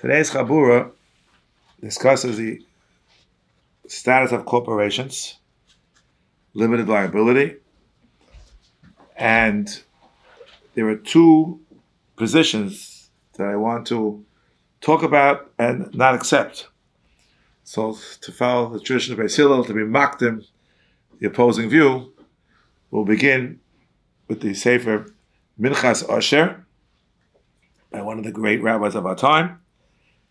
Today's Chaburah discusses the status of corporations, limited liability, and there are two positions that I want to talk about and not accept. So to follow the tradition of Beis Hillel, to be makdim, the opposing view, we'll begin with the Sefer Michas Osher by one of the great rabbis of our time.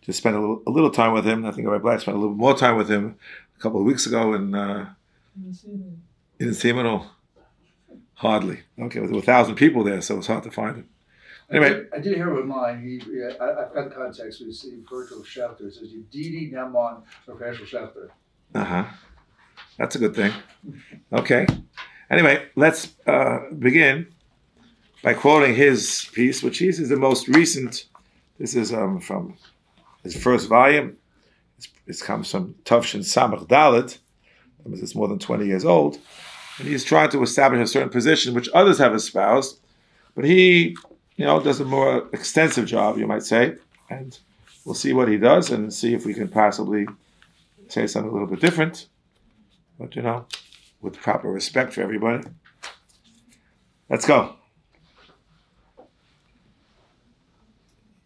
Just spent a little time with him. I think Rabbi Black spent a little more time with him a couple of weeks ago, and you didn't see him at all. Hardly. Okay, there were 1,000 people there, so it's hard to find him. Anyway, I did hear with mine. I've got the context. We see Virtual Schechter. It says Yedidi Naman Professional Schechter. That's a good thing. Okay. Anyway, let's begin by quoting his piece, which is the most recent. This is from his first volume. It comes from Tavshin Samach Dalet. It's more than 20 years old. And he's trying to establish a certain position which others have espoused, but he, does a more extensive job, you might say. And we'll see what he does and see if we can possibly say something a little bit different. But, with proper respect for everybody. Let's go.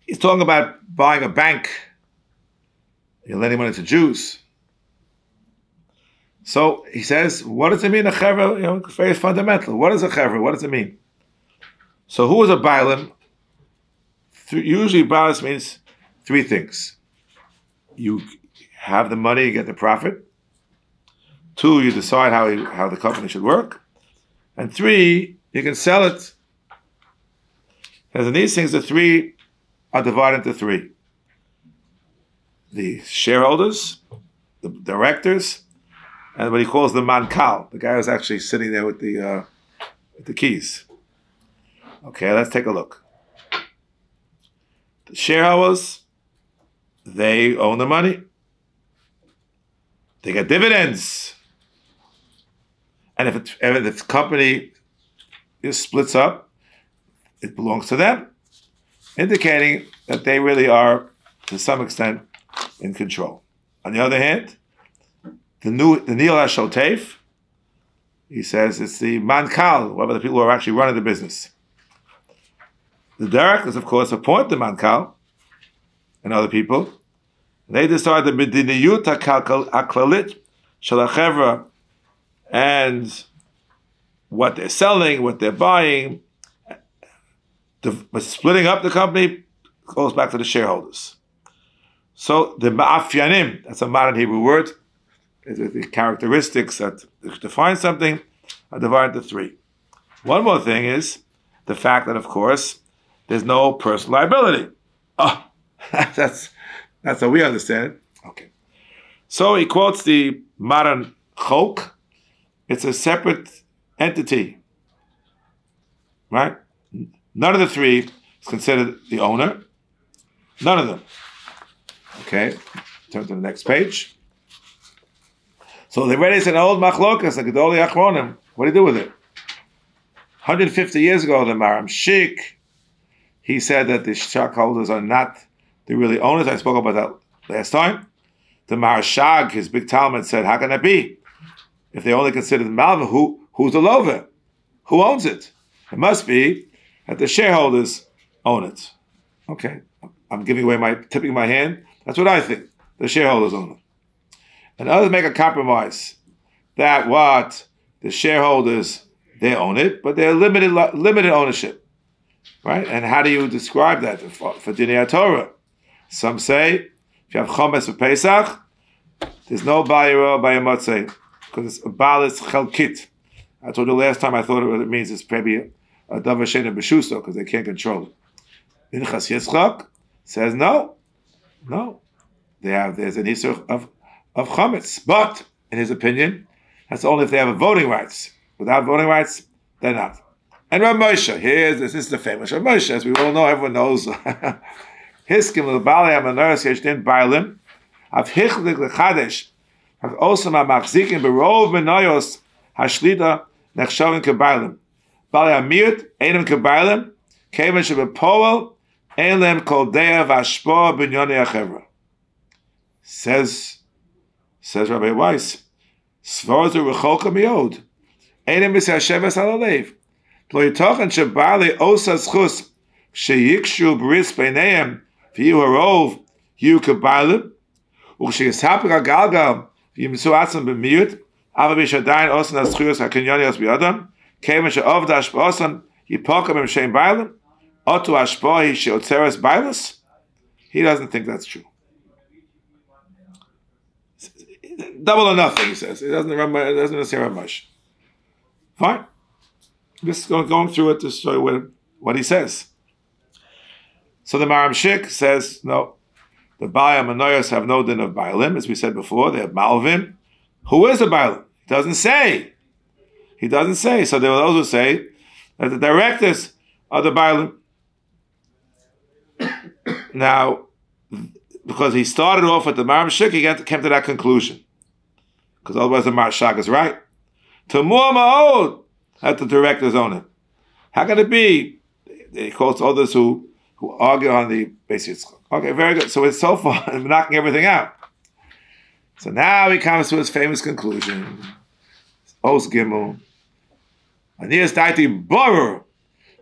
He's talking about buying a bank. You're lending money to Jews. So he says, what does it mean, a chevra? Very fundamental. What is a chevra? What does it mean? So who is a bailim? Usually bailis means three things. You have the money, you get the profit. 2, you decide how the company should work. And 3, you can sell it. And in these things, the 3 are divided into 3. The shareholders, the directors, and what he calls the mankal, the guy who's actually sitting there with the keys. Okay, let's take a look. The shareholders, they own the money. They get dividends. And if the company splits up, it belongs to them, indicating that they really are, to some extent, in control. On the other hand, the Nil HaShoteif, he says it's the mankal, whoever the people who are actually running the business. The directors, of course, appoint the mankal and other people. They decide the mediniyut haklalit shel hachevra, and what they're selling, what they're buying. But splitting up the company goes back to the shareholders. So the ma'afyanim, that's a modern Hebrew word, the characteristics that define something, are divided into 3. One more thing is the fact that, of course, there's no personal liability. That's how we understand it. Okay. So he quotes the modern chok. It's a separate entity, right? None of the 3 is considered the owner. None of them. Okay, turn to the next page. So they already said old machlokas, the gedolei achronim. What do you do with it? 150 years ago, the Maram Shik, he said that the stockholders are not the really owners. I spoke about that last time. The Marashag, his big Talmud, said, how can that be? If they only consider the Malva, who's the lover? Who owns it? It must be that the shareholders own it. Okay, I'm tipping my hand. That's what I think. The shareholders own it. And others make a compromise that what the shareholders, they own it, but they're limited ownership, right? And how do you describe that for Dinei Torah? Some say if you have chometz for Pesach, there's no bayiro bayamotzei because it's a balis chelkit. I told you last time I thought what it means is maybe a davar she'eino b'shuso because they can't control it. Minchas Yitzchak says no. There's an issue of chometz, but in his opinion, that's only if they have voting rights. Without voting rights, they're not. And Rav Moshe, this is the famous Rav Moshe, as we all know, everyone knows. Hiskim l'balei ha'manoros yeshdin bailim, av hichlik l'chadesh, av osam ha'machzikim berov menayos ha'shlita nechshavim kebailim. Balei ha'miut einam kebailim, kevan shebepoel Elem kol dea v'ashpo b'nyonei ha'chevra. Says Rabbi Weiss, Svarzu rechoka miod. Einem is Hasheves alalev. Lo yitochen shebali osa zchus sheyikshu bris beineim v'yu harov yu kabalim u'sheyishapik agalgal v'yimsu atzim b'miyut ava b'shadayin osan azchuyos ha'kinyonios b'yodam kemen she'ovda ashpa'osan yipoka b'msheim bailim otu ashpa'hi she'otzeres bailis. He doesn't think that's true. Double or nothing, he says. It doesn't say much. Fine. Just going through it to show you what he says. So the Maramshik says, no, the Baal Manoyos have no din of Baalim, as we said before. They have Malvim. Who is the Baalim? He doesn't say. He doesn't say. So there were those who say that the directors are the Baalim. Now, because he started off with the Maramshik, he came to that conclusion. Because otherwise the Marshak is right. Tamur Ma'od, that the directors own it. How can it be? He quotes others who argue on the basis. Okay, very good. So it's so far knocking everything out. So now he comes to his famous conclusion. Os Gimel. Anias Daiti Borer.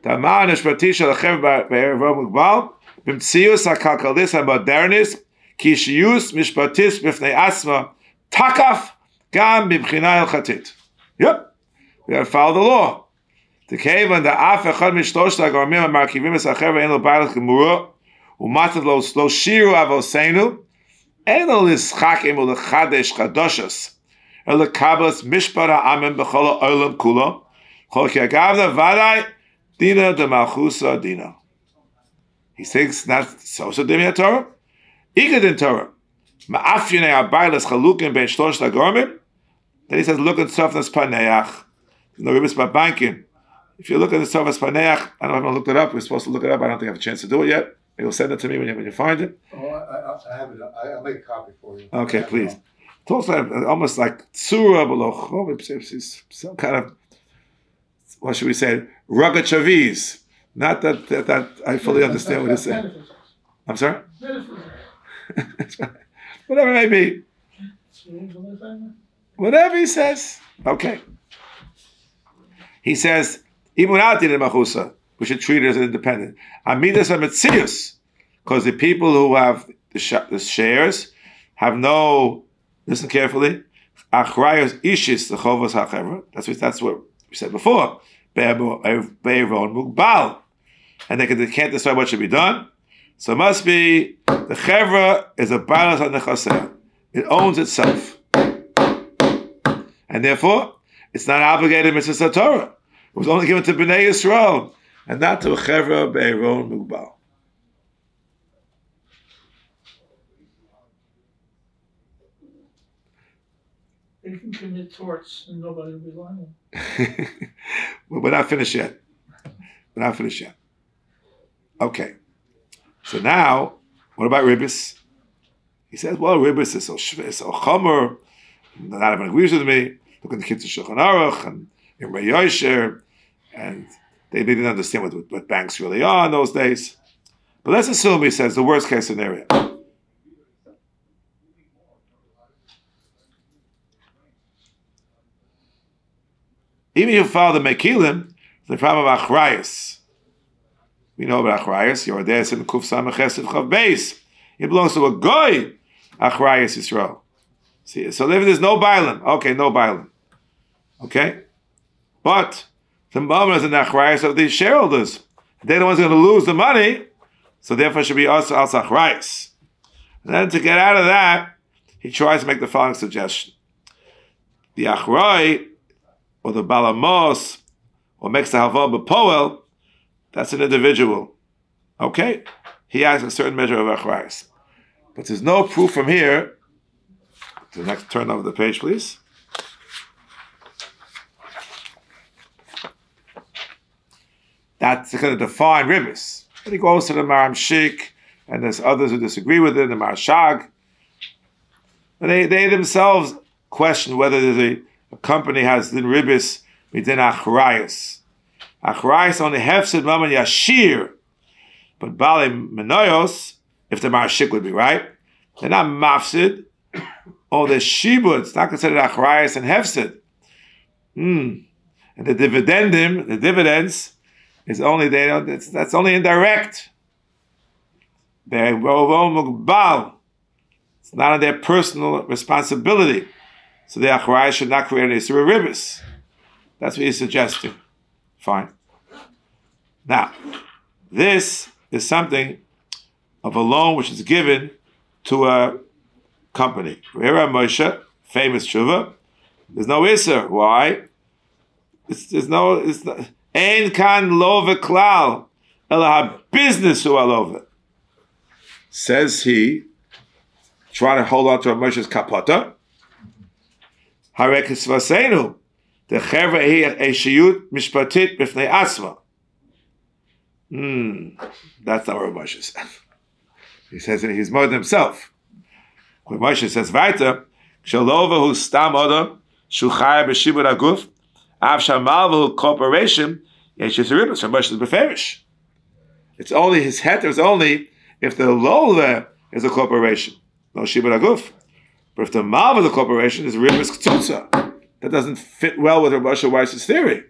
Tamar Nishpati Shalachev Be'erev Mugbal. Bimtzius HaKalkalis HaModernis. Kishiyus Mishpatis Bifnei Asma. Takaf. Gam b'bchina hilchatit. Yep, we got to follow the law. The cave and the af echad mishlosh la'gormim ha'markivim esachev ein lo ba'alach gemura u'matav lo shiru avoseinu ein lo lischakim u'lechadesh chadoshas el lekablas mishpat ha'amim b'chol ha'olam kulo chol ki agavna vadai dina de malchusa dina. He thinks that's so dimi Torah. Igad in Torah. Ma'afyonei ha'baylas chalukim ben shlosh la'gormim. Then he says, look at softness paneach. No Ribbis banking. If you look at the softness paneach, I don't know if I looked it up. We're supposed to look it up. I don't think I have a chance to do it yet. You'll send it to me when you find it. Oh, I have it. I'll make a copy for you. Okay, please. It talks like almost like tzura below, some kind of, what should we say, rugged chaviz. Not that I fully understand what he's saying. I'm sorry? Whatever it may be. Whatever he says. Okay. He says, even without the machusa, we should treat it as an independent. Amidas ametzius, because the people who have the shares have no, listen carefully, achrayos ishis the chovos hachevra. That's what we said before. Be'eron mugbal. And they can't decide what should be done. So it must be, the chevra is a balance on the chaseh. It owns itself. And therefore, it's not obligated mitzvah Torah. It was only given to Bnei Yisrael, and not to a chevra be'eron mugbal. They can commit torts and nobody will be liable. We're not finished yet. Okay. So now, what about Ribbis? He says, well, Ribbis is so chomer. Not everyone agrees with me. Look at the kids of Shulchan Aruch and Imre Yosher, and they didn't understand what banks really are in those days. But let's assume, he says, the worst case scenario. Even if you follow the Mekilim, the problem of Achrayas. We know about Achrayas. Yoredes in Kuf Samach Chesed Chav Beis. It belongs to a goy. Achrayas Yisrael. See, so if there's no Bailim, okay, no Bailim. Okay? But the moment is in the Achrayas of these shareholders. They're the ones going to lose the money, so therefore it should be also Achrayas. And then to get out of that, he tries to make the following suggestion. The Achray, or the Balamos, or makes the Havah B'Poel, that's an individual. Okay? He has a certain measure of Achrayas. But there's no proof from here. The next turn over the page, please. That's going to define Ribbis. And he goes to the Maramshik, and there's others who disagree with it, the Marshag. And they themselves question whether there's a company has din Ribbis within Achrayas. Achrayas only hefsid maman yashir. But Bali Menoyos, if the Marashik would be right, they're not mafsid, or the shibud, it's not considered achrayas and hefsid. And the dividends, is only that's only indirect. It's not on their personal responsibility. So the achrayas should not create a ribbis. That's what he's suggesting. Fine. Now, this is something of a loan which is given to a company. Rav Moshe, famous Teshuvah, there's no Isser. Why? It's not. Ein kan lo v'klal, ela business hu alove. Says he, trying to hold on to Rav Moshe's kapota. Harekes vasenu, the chevra hi a shiyut mishpatit b'fnei asma. That's not what Rav Moshe says. He says it, he's more than himself. Rav Moshe says, weiter, kshalova hu stam odom, shuchaya b'shibud aguf, av shamal v'hu corporation, yeshis Ribbis. Rav Moshe is beferish. It's only, his heter is only if the lova is a corporation, no shibud aguf. But if the malva is a corporation, is Ribbis k'tzutza. That doesn't fit well with Rav Moshe Weiss's theory.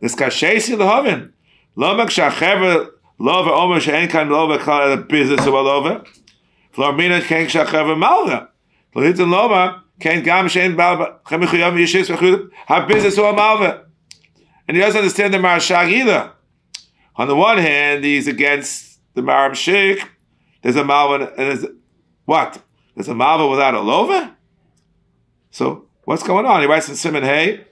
This kashesi lehavin, lomak shachevra lova omer she'en kan lova klal the business of a lova. Flormina ken shachevra malva. Floritin lova ken gam she'en balba chemichuyam yeshis v'chuyam ha business of a malva. And he doesn't understand the marashag either. On the one hand, he's against the maram sheikh. There's a malva and there's what? There's a malva without a lova? So what's going on? He writes in Simon Hey,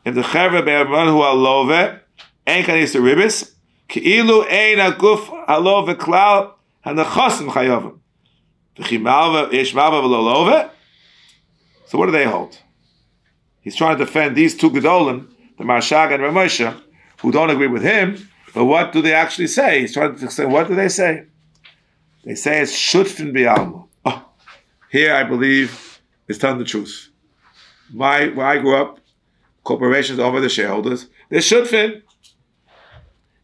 if the chevra be'aman hu a lova, ein kan yis Ribbis, ki'ilu ein aguf alo v'klal ha'nechosim chayovim. V'chi malva, yesh malva v'lo lova? So what do they hold? He's trying to defend these two gedolim, the Marshag and Rav Moshe, who don't agree with him, but what do they actually say? He's trying to say, what do they say? They say it's shutfin bi'alma. Oh, here I believe is telling the truth. Where I grew up, corporations over the shareholders, they're shutfin.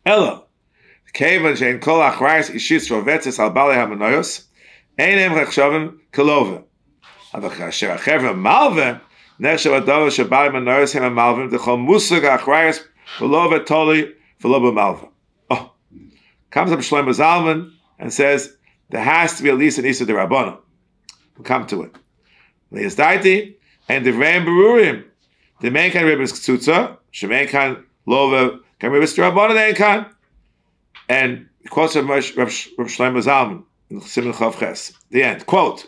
Ella, kevan shein kol achrayas ishis rovetzes al balei hamanoyos, einem rechshavim kelova. Aber kasher achevra malve, nechshav adav shebalei manoyos hem malvim dechol musag achrayas v'lo v'toli v'lo b'malva. Oh, comes up Shlomo Zalman and says there has to be at least an Isa de Rabbanu. We'll come to it. Leis daiti and the Reim Berurim. The main kan Ribbis Ktsutza, Shemein kan Lova kan Ribbis de Rabbanu the kan. And he quotes Rav Shlomo Zalman in Siman Chav Ches. The end. Quote: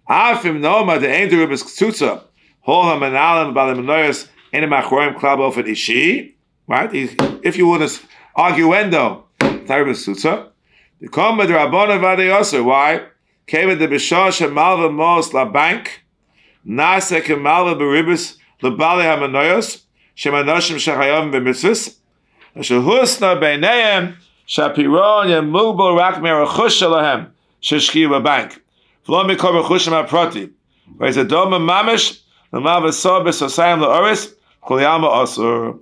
Afim Noma the Ein de Ribbis Ktsutza, Hol HaManalim Balei Manoyos Enim Achroim Klal B'Ofen Ishi. Right? If you want to arguendo, Ribbis Ktsutza. The Koma de Rabbanu V'Adei Yosser. Why? Kevin de B'Shah Shemalva Mos La Bank Nasa Kemalva B'Ribbis LeBalei HaManoyos Shemanoshim Shachayovim B'Mitzvos Shehusna B'Neihem Shapiron Yemugbo Rak Me'Rechush Shalahem Sheshkiu B'Bank V'lo Mikor Rechushim HaProti V'Ez Adom Mamish L'Malva So B'Sosayim L'Oris Kol Yama Osur.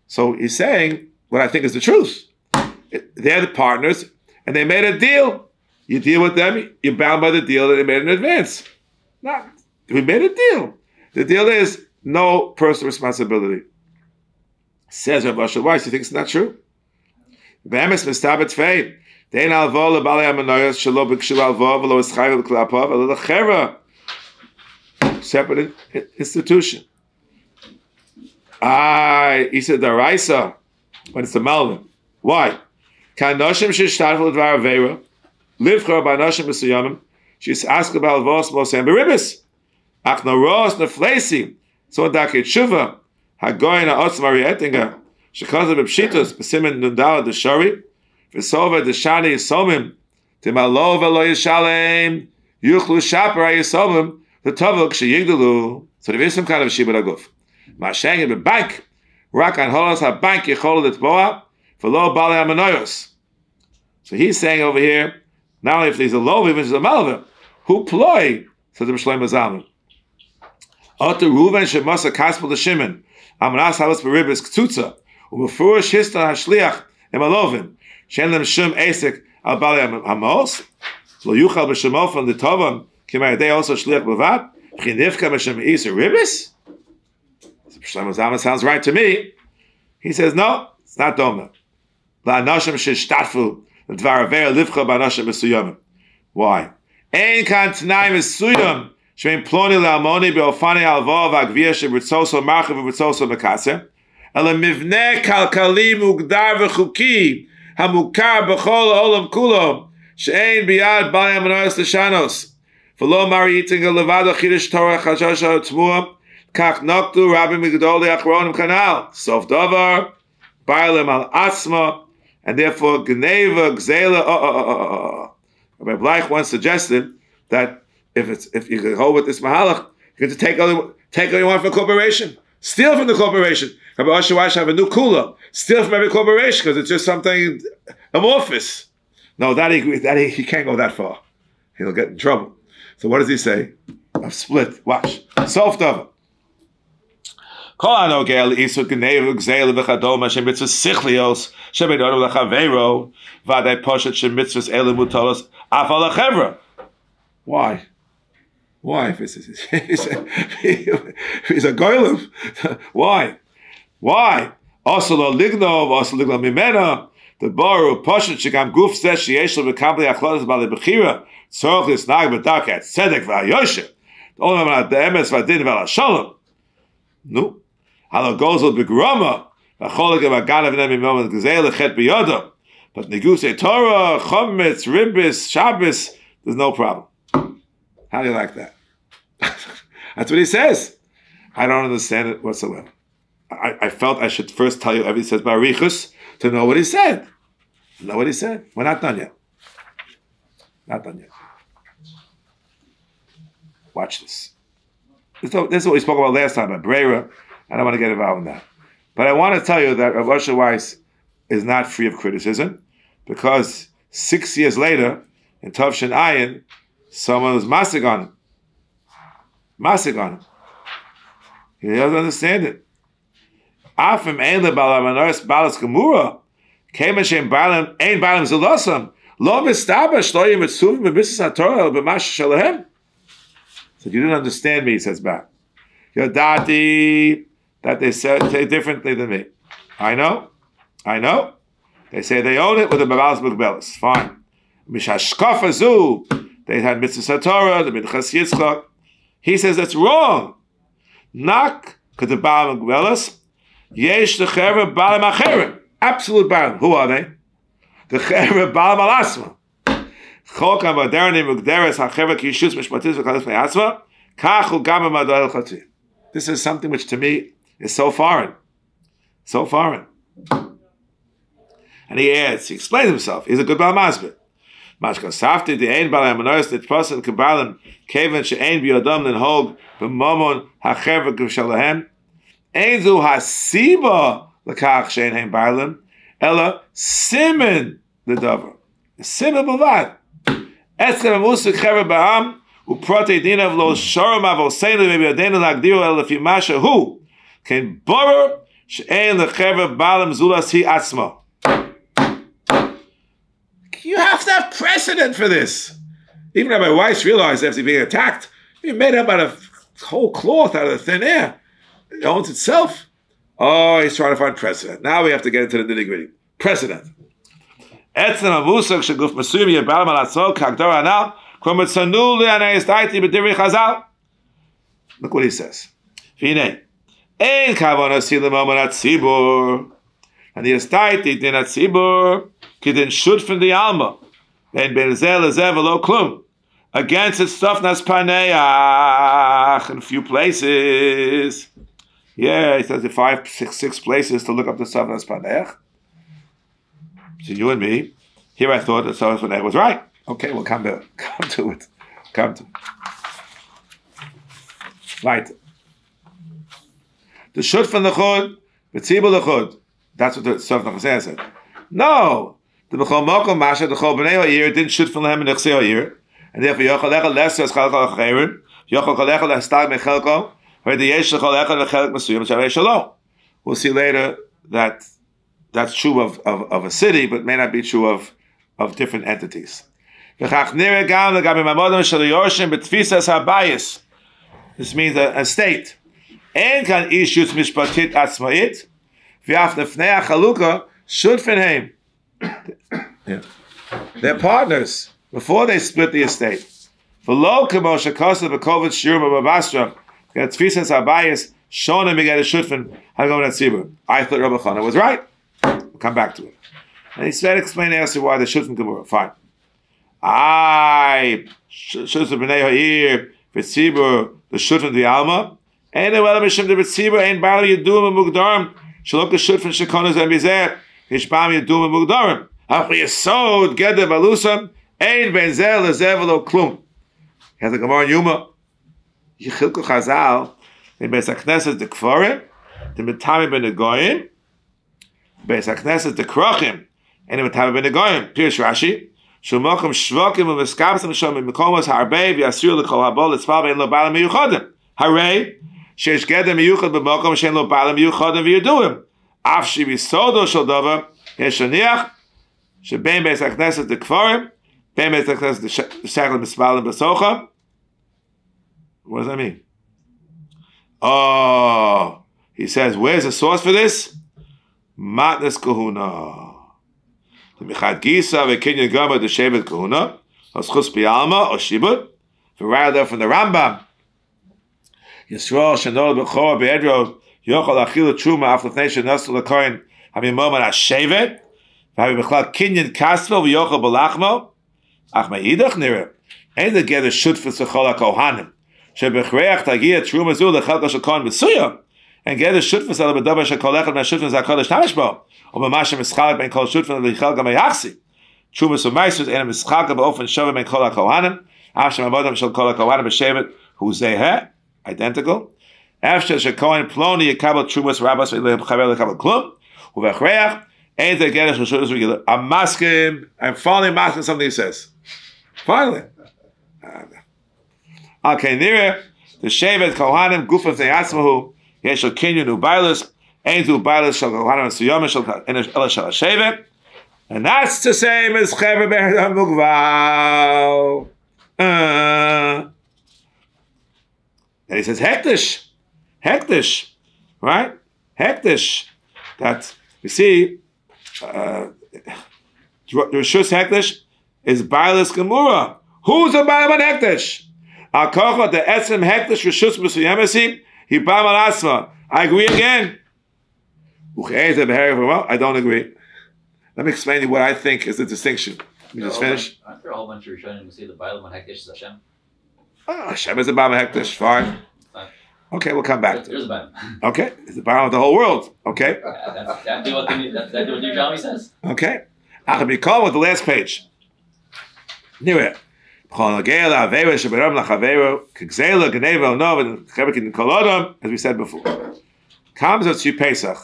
So he's saying what I think is the truth. They're the partners, and they made a deal. You deal with them, you're bound by the deal that they made in advance. Not, we made a deal. The deal is no personal responsibility. Says Rav Moshe Weiss, he thinks it's not true. Be'emes mistabet fei. Dein alvo lebalei hamanoyos shelo b'kshu alvo v'lo eschayv l'klapav v'lo l'chera. Separate institution. He said daraisa, but it's a malvin. Why? Kanoshim shishtarfel l'dvar aveira. Livchor b'anoshim b'suyamim. She's asked about vos mosem b'ribbis. Ach noros neflesi. So dakei Teshuvah. Hagoyin ha'otzma ri'etinga. Shekazav b'pshitos b'simen nundala d'shori. V'sova d'shani yisomim. Timalo v'lo yishalem. Yuchlu shaper ha'yisomim. V'tovok sheyigdalu. So there is some kind of shibud aguf. Ma'asheng b'bank. Rak an holos ha'bank yichol l'tboa. V'lo balei hamanoyos. So he's saying over here, not only if there's a low, even if there's a malva, who ploy, says the Shlomo Zalman. Oto Ruven shemasa kaspel l'shimen, amanas halas b'ribbis k'tzutza, u'mefurish histan hashliach emalovim, שאין להם שום עסק על בעלי המעוס, לא יוכל בשם אופן לטובם, כי מהידי also שליח בלבד, וכי נפקא בשם איסר ריבס? Shlomo Zalman sounds right to me. He says, no, it's not doma. La'anashim sheshtatfu l'dvar avera livcha ba'anashim mesuyamim. Why? Ein kan t'nai mesuyam she'en ploni le'almoni be'ofani alva v'agvia she'britzoso marchiv v'britzoso mekaseh ele mivne kalkali mugdar v'chuki hamukar b'chol ha'olam kulo she'en biyad b'alei amanois l'shanos v'lo mari yitinga levado chidish Torah chashasha t'muah Kach noktu Rabbi Migdoli Achronim Kanal. Sof Davar, Bailam al Asma, and therefore Gneva, Gzela. Rabbi Bleich once suggested that if you could hold with this Mahalach, you could take all you want from the corporation. Steal from the corporation. Rabbi Oshawash have a new kula. Steal from every corporation because it's just something amorphous. No, he can't go that far. He'll get in trouble. So what does he say? I've split. Watch. Sof Davar. Kol anogel isu gneiv gzeil v'chadoma shemitzvus sichlios shebedonu l'chaveiro v'adei poshet shemitzvus elim mutalos afal l'chevra. Why? Why? He's a goylem. Why? Why? Also lo lignov, also ligno mimena. The baru poshet shegam guf zeh sheyesh lo b'kabli achlotas b'alei b'chira tzorach lisnag b'daket tzedek v'ayoshe. Olam ad emes v'adin v'al no. Halo gozel begrama. Vacholik v'aganav nemi moment gzeil lechet b'yodam. But negusei Torah, chometz, ribbis, Shabbos, there's no problem. How do you like that? That's what he says. I don't understand it whatsoever. I felt I should first tell you everything he says by Michas to know what he said. Know what he said. We're not done yet. Not done yet. Watch this. This is what we spoke about last time about Brera. I don't want to get involved in that. But I want to tell you that Rav Mordechai Weiss is not free of criticism because 6 years later, in Tovshin Ayin, someone was masig on him. Masig on him. He doesn't understand it. Afim ein lebalamanois balas gemura came Hashem balam ein balam zelosam lo mistaba shloim mitzuvim b'misas haTorah b'mash shalahem. So you didn't understand me, he says back. Yodati that they say differently than me. I know. They say they own it with the Babalas Mugbelis. Fine. Mishashkaf azu. They had Mitzvah Torah, the Michas Yitzchak. He says that's wrong. Nak Kedabal Mugbelis. Yesh the Chever Balam Acherim. Absolute Balam. Who are they? The Chever Balam Alasma. Chok HaModerni Mugderes HaChever Kishus Mishpatis V'Kalis Me'asma. Kachu Gama Madal Chati. This is something which to me is so foreign. So foreign. And he adds, he explains himself. He's a good Baal Masbid. Mashka Safti, the Ein Baal Amanois, the person Kabbalim, Kevan She'ein B'yodam L'nhog, B'momon HaChever G'shalahem, Ein Zu HaSiba L'kach She'ein Hein Baalim, Ella Simen L'davar. Simen B'vad. Etzem Amusik Chever Ba'am, U'protei Dinav Lo Shoram Avosein L'Mebiyadenu L'Agdiru El L'Fi Masha Hu, Ken Borer She'ein L'Chever Baalim Zulas Hi Atzmo. You have to have precedent for this. Even Rabbi Weiss realized after being attacked, he made up out of whole cloth out of the thin air. It owns itself. Oh, he's trying to find precedent. Now we have to get into the nitty-gritty. Precedent. Look what he says. And the estaiti din atzibur kidin shoot from the alma then benzel lezev lo klum against its stuffness paneach in a few places. Yeah, he says the 5, 6 places to look up the stuffness paneach. So you and me, here I thought the stuffness paneach was right. Okay, we'll come to it. Right. The shoot from the chud, the tzibur the chud. That's what the Sof Nachaseh said. No, the Bechol Mokom Masha, the Chol B'nei Ha'ir didn't shoot from them in the Chsei Ha'ir, and therefore Yochel Echad Lester is Chalko L'Chayrim, Yochel Echad L'Hastag Mechelko, where the Yesh L'Chol Echad L'Chelik Mesuyim Shavei Shalom. We'll see later that that's true of a city, but may not be true of different entities. This means a state. They're partners before they split the estate. I thought Rabbi Chana was right. We'll come back to it. And he said, explain the answer why the Shutfin Gemara. Fine. Shutfin B'nei Ha'ir, V'tzibur, the Shutfin D'Alma, and the Wela Mishim the V'tzibur, and Bala Yedum and Mugdarim, Shalok the Shutfin Shekonas and Bizet, Hishbam Yedum and Mugdarim. After Yesod, Geder Balusam, Ein Benzel, Lezevelo Klum. He has a Gemara in Yuma. Yichilku Chazal, in Beis HaKnesset the Kforim, the Metami Ben Goyim, Beis HaKnesset the Krochim, and the Metami Ben Goyim. Pirush Rashi, Shumokum Shvokim u'Miskabsim Shom Mikomos Harbei v'Yasir l'Kol Habol L'Tzval Ve'en Lo Bala Miyuchodim. Harei Sheish Geder Miyuchad b'Mokom She'en Lo Bala Miyuchodim v'Yeduim. Af Shi V'Sodo Shel Dover Yesh Shaniach Shebein Beis HaKnesset the Kforim, Bein Beis HaKnesset the Shechel Mispalim B'Socha. What does that mean? Oh, he says, where's the source for this? Matnas Kahuna. The Michad Gisa, V'Kinyan Gama, the Shevet Kahuna, Oschus Bialma, or Shibut, rather from the Rambam. Yisrael, Shanol, B'chor, Be'edro, Yochel, Achil, Truma, Aflefnei, Shenosel, L'Koyin, Havim Moment, HaShevet, Havim B'chlal, Kinyan Kasvel, V'Yochel, B'lachmo, Ach Ma'idach, Nira, Ein the Geder Shutfus, L'Chol, HaKohanim, Shebechreach, Tagia, Truma, Zul, L'Chelka, Shekon, B'Suya, and Geder Shutfus, Ala B'Doba, Shekolechel, Shutfus, HaKodesh, Tamishbo, or Mamasha Mischalek, Ben Kol Shutfus, L'Chelka, Me'achsi, Truma, Sumaisut, and Mischalka, B'Ofen, Shovah, Ben Kol, HaKohanim, Hashem, Abodam, Shel Kol, HaKohanim, B'Shevet, who's they here? Identical. After Shekoin Ploni, Yakabel Trumas Rabbas, Chaburah, Yakabel Klum, Uvechreach, ain't the Gedish Shulus regular. I'm masking, I'm finally masking something he says. Finally. Okay, near the Shevet Kohanim, Gufaf Neyatzmahu, Yeshel Kinyan Ubailis, ain't Ubailis Shal Kohanim, Suyom Shal Shevet. And that's the same as Chaburah Berdam Mugval. And he says, hektish, right? Hektish. That, you see, the Rishus hektish is Bailis Gemura. Who's a Bailis hektish? Al-Kocha, the Etzem hektish Rishus Musuyemesi, he Bailis Asma. I agree again. I don't agree. Let me explain to you what I think is the distinction. Let me just finish. Aren't there a whole bunch of Rishonim who say the Bailis hektish is Hashem? Hashem is the Bailis hektish, fine. Okay, we'll come back to it. Okay, it's the bottom of the whole world. Okay. That's exactly what the Jeremy says. Okay. I'll be called with the last page. Anyway. As we said before. Comes up to Pesach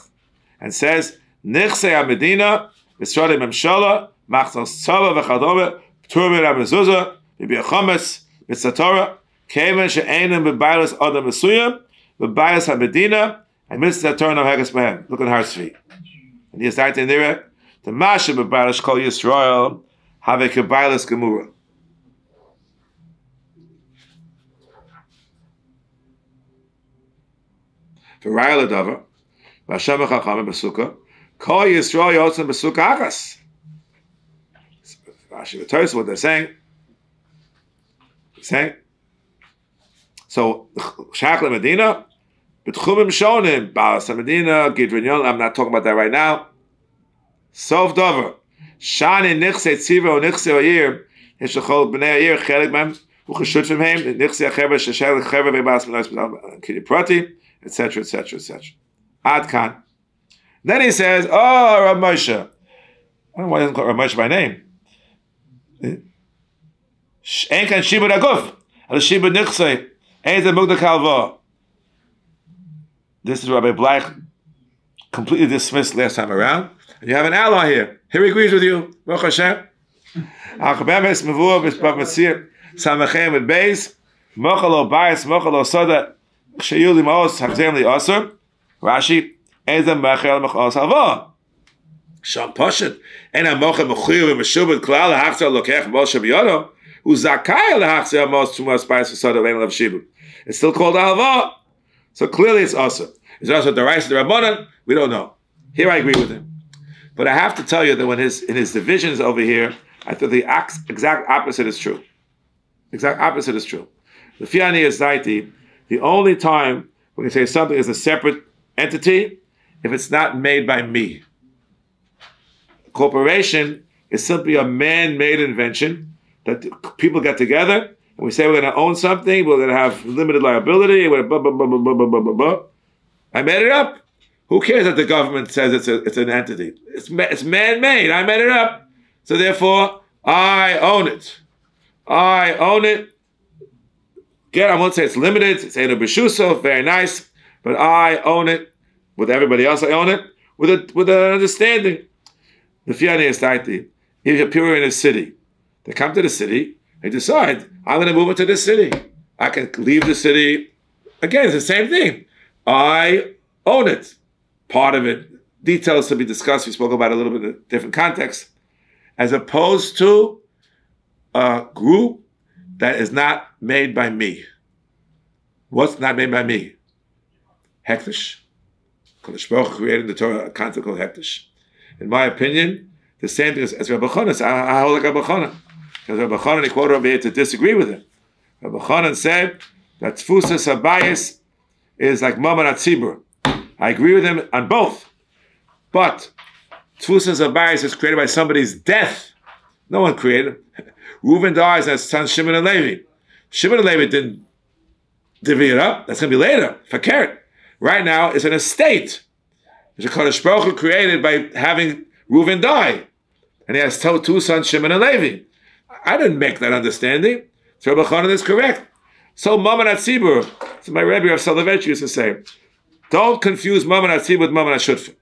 and says, Nichsei HaMedina, V'Srodei Memshala, Machzos Tzava V'Chadome, P'tur Mitzvah, V'Biachomes, Mitzvah Torah, Kemen she'enim b'baylas adam mesuyam, b'baylas ha-medina, and mitzvah Torah no heges b'hem. Look at Harsvi. And he is right in there. The masha b'baylas kol Yisrael have a k'baylas gemura. V'raya l'davar, v'Hashem ha'chachamim b'sukkah, kol Yisrael yotzim b'sukkah achas. Rashi v'Torah, what they're saying. So, Shachla Medina, B'tchumim Shonim, Balas Medina, Gidrinyon, I'm not talking about that right now. Sof Dover, Shani Nichse Tziva or Nichse Oyir, Yeshachol B'nei Oyir, Chelik Mem, Uchashut from him, Nichse Achever, Sheshel Achever, Ve'bas Menos, Kiri Prati, etc., etc., etc. Ad Kan. Then he says, oh, Rav Moshe. I don't know why he doesn't call Rav Moshe by name. Ein Kan Shibud Aguf, Al Shibud Nichse, this is Rabbi Black completely dismissed last time around. And you have an ally here. Here he agrees with you. Baruch Hashem. Al-Chabemes Mavur B'Spav Matzir Samachem with Beis Mochalo Bayis Mochalo Soda Kshayul Limos Hagzem Li Osir Rashi Ezem Bachel Mochalo Salva. Sham Poshet, and a Mocha Mechuyev Meshubed Klal Hachzer Lokech Moshe B'Yodo, who Zakai Lahachzer Mos Tumas Bais V'Sod of Ein Lav Shibud. It's still called Alva. So clearly it's also. Is it also the Rice the Rabbanan? We don't know. Here I agree with him. But I have to tell you that when in his divisions over here, I thought the exact opposite is true. Exact opposite is true. The Fiani is Zaiti, the only time we can say something is a separate entity if it's not made by me. A corporation is simply a man-made invention that people get together and we say we're going to own something, we're going to have limited liability, we're blah, blah, blah, blah, blah, blah, blah, blah. I made it up. Who cares that the government says it's an entity? It's man-made. I made it up. So therefore, I own it. I own it. Again, I won't say it's limited. It's Eino B'Shuso, very nice. But I own it. With everybody else, I own it. With an understanding. The Fiani is Taiti. If you're pure in a city, they come to the city, they decide, I'm going to move into this city. I can leave the city. Again, it's the same thing. I own it. Part of it, details to be discussed, we spoke about it a little bit in a different context, as opposed to a group that is not made by me. What's not made by me? Hektish. Kodesh Baruch created the Torah, a concept called Hektish. In my opinion, the same thing as Rabbi Chanan. I hold like Rabbi Chanan. Because Rabbi Chanan, he quoted over here to disagree with him. Rabbi Chanan said that Tfusas Habayis is like Mammon HaTzibur. I agree with him on both. But Tfusas Habayis is created by somebody's death. No one created it. Reuven dies and his son Shimon and Levi. Shimon and Levi didn't divvy it up. That's going to be later. Fakert. Right now, it's an estate. Which a Kodesh Baruch Hu created by having Reuven die. And he has two sons, Shimon and Levi. I didn't make that understanding. So Rabbi Chanan is correct. So Mammon HaTzibur, so my Rebbe of Soloveitch used to say, don't confuse Mammon HaTzibur with Mammon HaShutfim.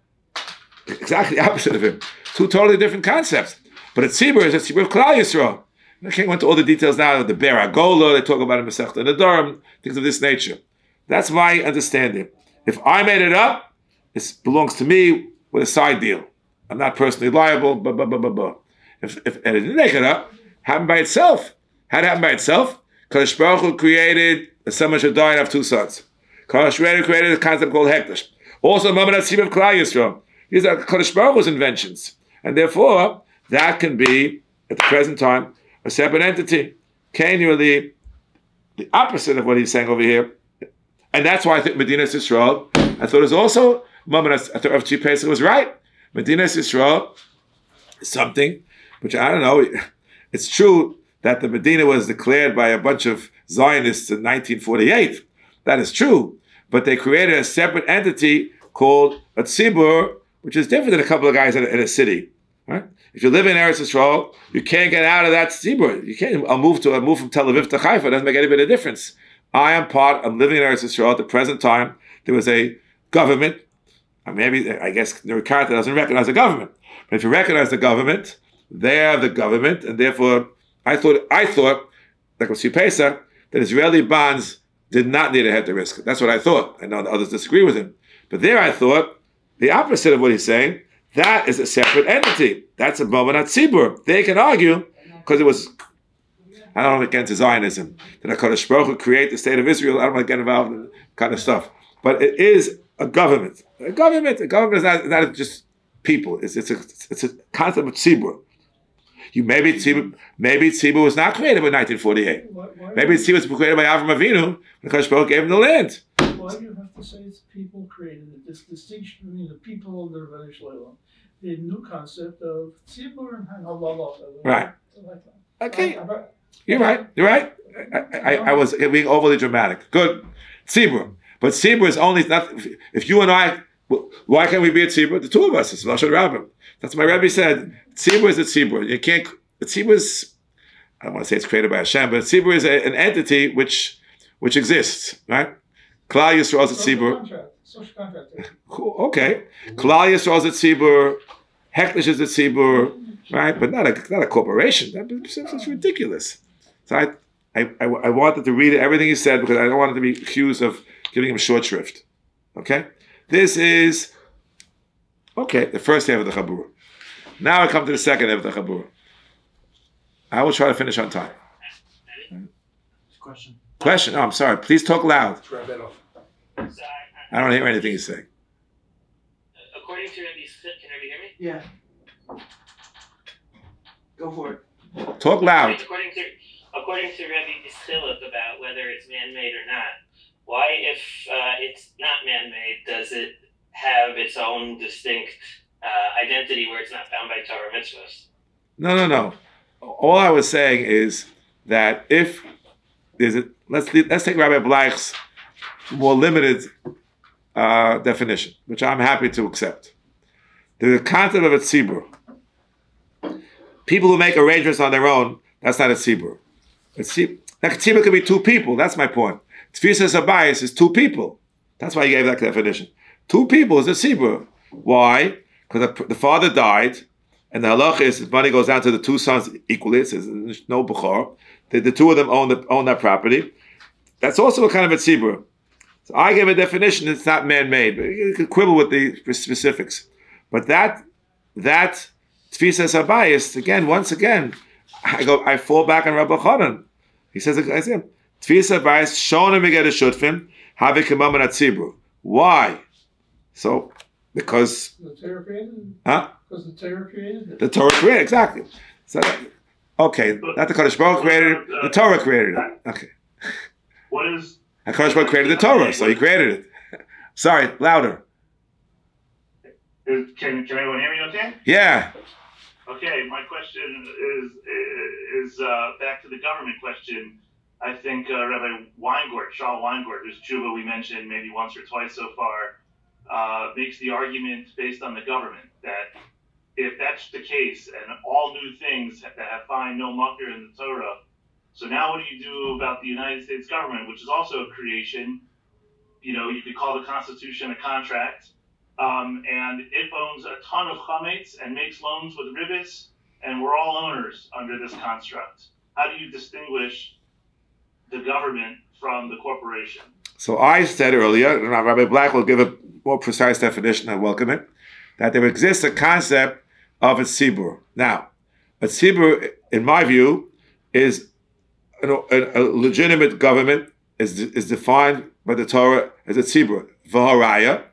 Exactly the opposite of him. Two totally different concepts. But a tzibur is a tzibur of Kollel Yisrael. I can't go into all the details now. The Ber Agola, they talk about in Masechta Nedarim, things of this nature. That's my understanding. If I made it up, it belongs to me with a side deal. I'm not personally liable, blah, blah, blah, blah, blah. If it didn't make it up, happened by itself. How did it happen by itself? Kodesh Baruch Hu created someone should die and have two sons. Kodesh Baruch Hu created a concept called Hektish. Also, Mammon HaTzibur of Kollel Yisrael. These are Kodesh Baruch Hu's inventions. And therefore, that can be, at the present time, a separate entity. Genuinely, the opposite of what he's saying over here. And that's why I think Medinas Yisrael, I thought it was also, I thought Rav Tzvi Pesach was right. Medinas Yisrael is something which, I don't know, it's true that the Medina was declared by a bunch of Zionists in 1948. That is true. But they created a separate entity called a tzibur, which is different than a couple of guys in a city. Right? If you live in Eretz Yisrael, you can't get out of that tzibur. You can't. I'll move from Tel Aviv to Haifa. It doesn't make any bit of difference. I'm living in Eretz Yisrael at the present time. There was a government. Maybe, I guess, the Karta doesn't recognize the government. But if you recognize the government, they are the government, and therefore, I thought, like with Pesach, that Israeli bonds did not need a heter risk. That's what I thought. I know the others disagree with him. But there I thought, the opposite of what he's saying, that is a separate entity. That's a Mammon HaTzibur. They can argue, because it was, I don't want to get into Zionism, that HaKadosh Baruch Hu create the state of Israel. I don't want to get involved in that kind of stuff. But it is a government. A government is not just people. It's a concept of tzibur. Maybe tzibur was not created by 1948. Maybe tzibur was created by Avram Avinu when HaKadosh Baruch Hu gave him the land. Why do you have to say it's people created it? This distinction between the people of the Rebbeinu Shalom, the new concept of tzibur and halalah. Right. Okay. You're right. I was being overly dramatic. Good. Tzibur. But tzibur is only not. If you and I, why can't we be a tzibur? The two of us. It's Lashon Rabbim. That's what my Rebbe said. Tzibur is a tzibur. You can't. Tzibur is. I don't want to say it's created by Hashem, but tzibur is an entity which exists, right? Kollel Yisrael is a tzibur. Social contract. Okay. Kollel Yisrael is a tzibur. Hektish is a tzibur, right? But not a corporation. That's ridiculous. So I wanted to read everything he said because I don't want it to be accused of giving him short shrift. Okay? This is, the first half of the Chaburah. Now I come to the second of the Chaburah. I will try to finish on time. Question? Oh, I'm sorry. Please talk loud. I don't hear anything you're saying. According to Rabbi, can everybody hear me? Yeah. Go for it. Talk loud. According to Rabbi Ischiluk about whether it's man-made or not, why, if it's not man-made, does it have its own distinct identity where it's not bound by Torah mitzvahs? No. All I was saying is that if there's let's take Rabbi Blaich's more limited definition, which I'm happy to accept. There's a concept of a tzibur. People who make arrangements on their own, that's not a tzibur. A tzibur could be two people. That's my point. Tefisas habayis is two people. That's why he gave that definition. Two people is a tzibur. Why? Because the father died, and the halacha is the money goes down to the two sons equally. It says no bechor. The two of them own that property. That's also a kind of a tzibur. So I gave a definition. It's not man-made. But you could quibble with the specifics. But that tefisas habayis, once again, I fall back on Rabbi Chanan. He says, tefisas habayis shonim begeder shutfim havi k'mamen atzibur. Why? So, because the Torah created it. Huh? Because the Torah created it. The Torah created, exactly. So, okay, not the Kodesh Baruch created it, the Torah created it. Okay. What is... And Kodesh Baruch created the Torah, so he created it. Sorry, louder. Can everyone hear me okay? Yeah. Okay, my question is back to the government question. I think Rabbi Weingart, Shaul Weingart, whose Teshuvah we mentioned maybe once or twice so far, makes the argument based on the government that if that's the case and all new things that find no mucker in the Torah, so now what do you do about the United States government, which is also a creation? You know, you could call the Constitution a contract, and it owns a ton of chametz and makes loans with Ribbis, and we're all owners under this construct. How do you distinguish the government from the corporation? So I said earlier, and Rabbi Black will give a more precise definition, I welcome it, that there exists a concept of a tzibur. Now, a tzibur, in my view, is a legitimate government, is defined by the Torah as a tzibur. V'haraya,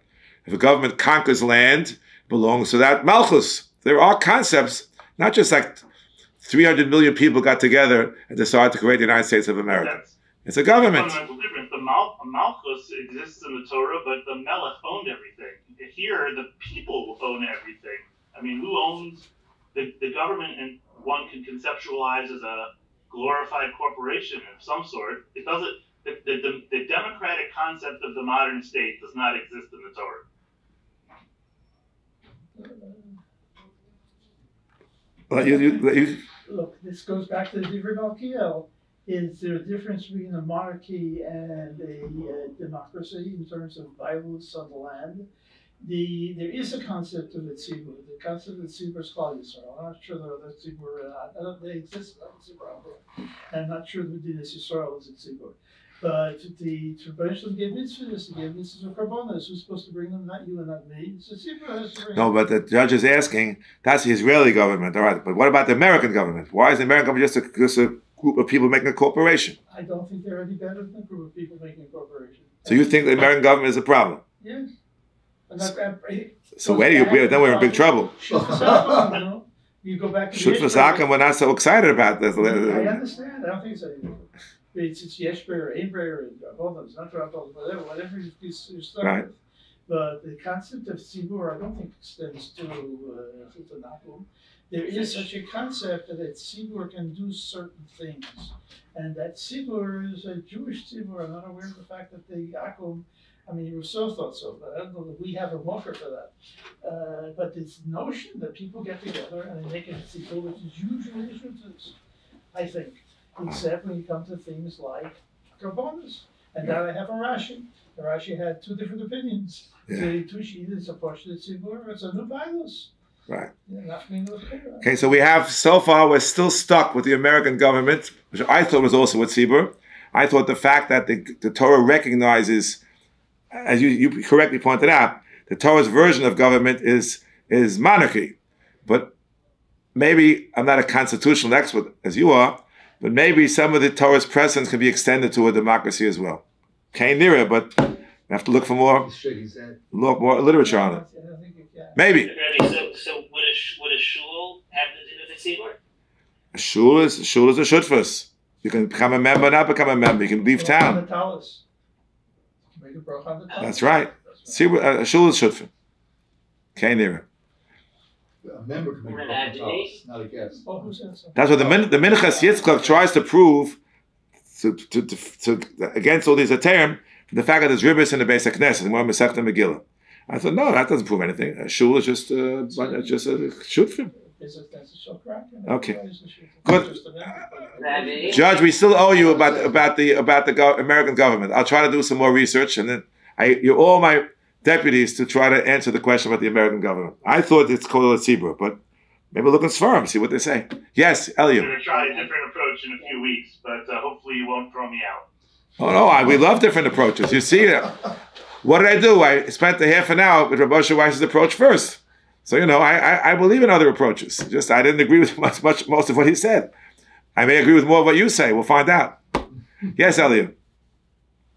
if a government conquers land, it belongs to that malchus. There are concepts, not just like 300 million people got together and decided to create the United States of America. It's a government. Fundamental difference. The malchus exists in the Torah, but the melech owned everything. Here, the people own everything. I mean, who owns the government? And one can conceptualize as a glorified corporation of some sort. It doesn't. The democratic concept of the modern state does not exist in the Torah. Look, this goes back to the different Alkiel. Is there a difference between a monarchy and a democracy in terms of violence on the land? There is a concept of a tzibur. The concept of the tzibur is called Yisrael. I'm not sure there are tzibur. They exist. I'm not sure the Dinas Yisrael is a tzibur. But the traditional gave mitzvahs, the mitzvahs of karbonas. Who's supposed to bring them? Not you and not me. It's a tzibur. No, but the judge is asking. That's the Israeli government, all right. But what about the American government? Why is the American government just a group of people making a corporation? I don't think they're any better than a group of people making a corporation. So you think the American government is a problem? Yes. So where do you? Then we're in big trouble. You go back to Shutfasakam, we're not so excited about this. I understand. I don't think so. It's Yeshber or Aver, both of them. Not whatever you start right. with. But the concept of tzibur, I don't think extends to Nakum. There is such a concept that a tzibur can do certain things, and that tzibur is a Jewish tzibur. I'm not aware of the fact that the Akum. I mean, Rousseau thought so, but I don't know that we have a marker for that. But this notion that people get together and they make a tzibur, which is usually differences, I think, except when you come to things like karbonas. And now I have a Rashi. The Rashi had two different opinions. Yeah. The Tushi is a portion of tzibur, it's a new virus. Right. Yeah, okay, so we have, so far, we're still stuck with the American government, which I thought was also a tzibur. I thought the fact that the Torah recognizes, as you correctly pointed out, the Torah's version of government is monarchy. But maybe I'm not a constitutional expert as you are, but maybe some of the Torah's precedents can be extended to a democracy as well. Can't near it, but we have to look for more literature on it. Maybe. So would a shul have the din of the tzibur? A shul is a shutfus. You can become a member, not become a member. You can leave town. That's right. See, a shul is shutfus. Can't near it. A member can make a tallis, not a guest. That's what the Michas Yitzchak tries to prove to against all these term the fact that there's Ribbis in the basic Knesset and one Masechta Megillah. I thought, no, that doesn't prove anything. A shul is just a shutfim. Okay, good. Judge, we still owe you about the American government. I'll try to do some more research, and then you're all my deputies to try to answer the question about the American government. I thought it's Kollel Tzibur, but maybe we'll look in Sfarim, see what they say. Yes, Elyon. I'm going to try a different approach in a few weeks, but hopefully you won't throw me out. Oh no, we love different approaches. You see, what did I do? I spent a half an hour with Rav Weiss's approach first. So, I believe in other approaches. Just I didn't agree with most of what he said. I may agree with more of what you say. We'll find out. Yes, Elyon.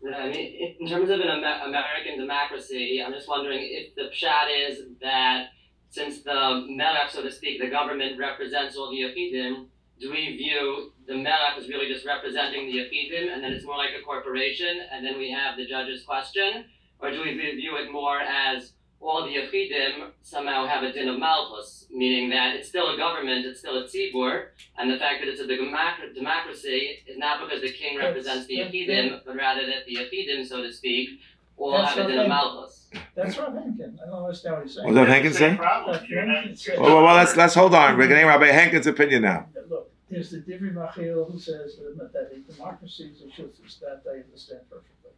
In terms of an American democracy, I'm just wondering if the pshat is that since the melech, so to speak, the government represents all the yachidim, do we view the melech as really just representing the yachidim, and then it's more like a corporation, and then we have the judge's question? Or do we view it more as all the yachidim somehow have a din of malchus, meaning that it's still a government, it's still a tzibur, and the fact that it's a democracy is not because the king represents the yachidim, but rather that the yachidim, so to speak, all have a din of malchus. That's Rav Henkin. I don't understand what he's saying. What does Rav Henkin say? Well, let's hold on. We're getting Rabbi Henkin's opinion now. Look, there's the Divri Machil who says that a democracy is a shutfus. That I understand perfectly.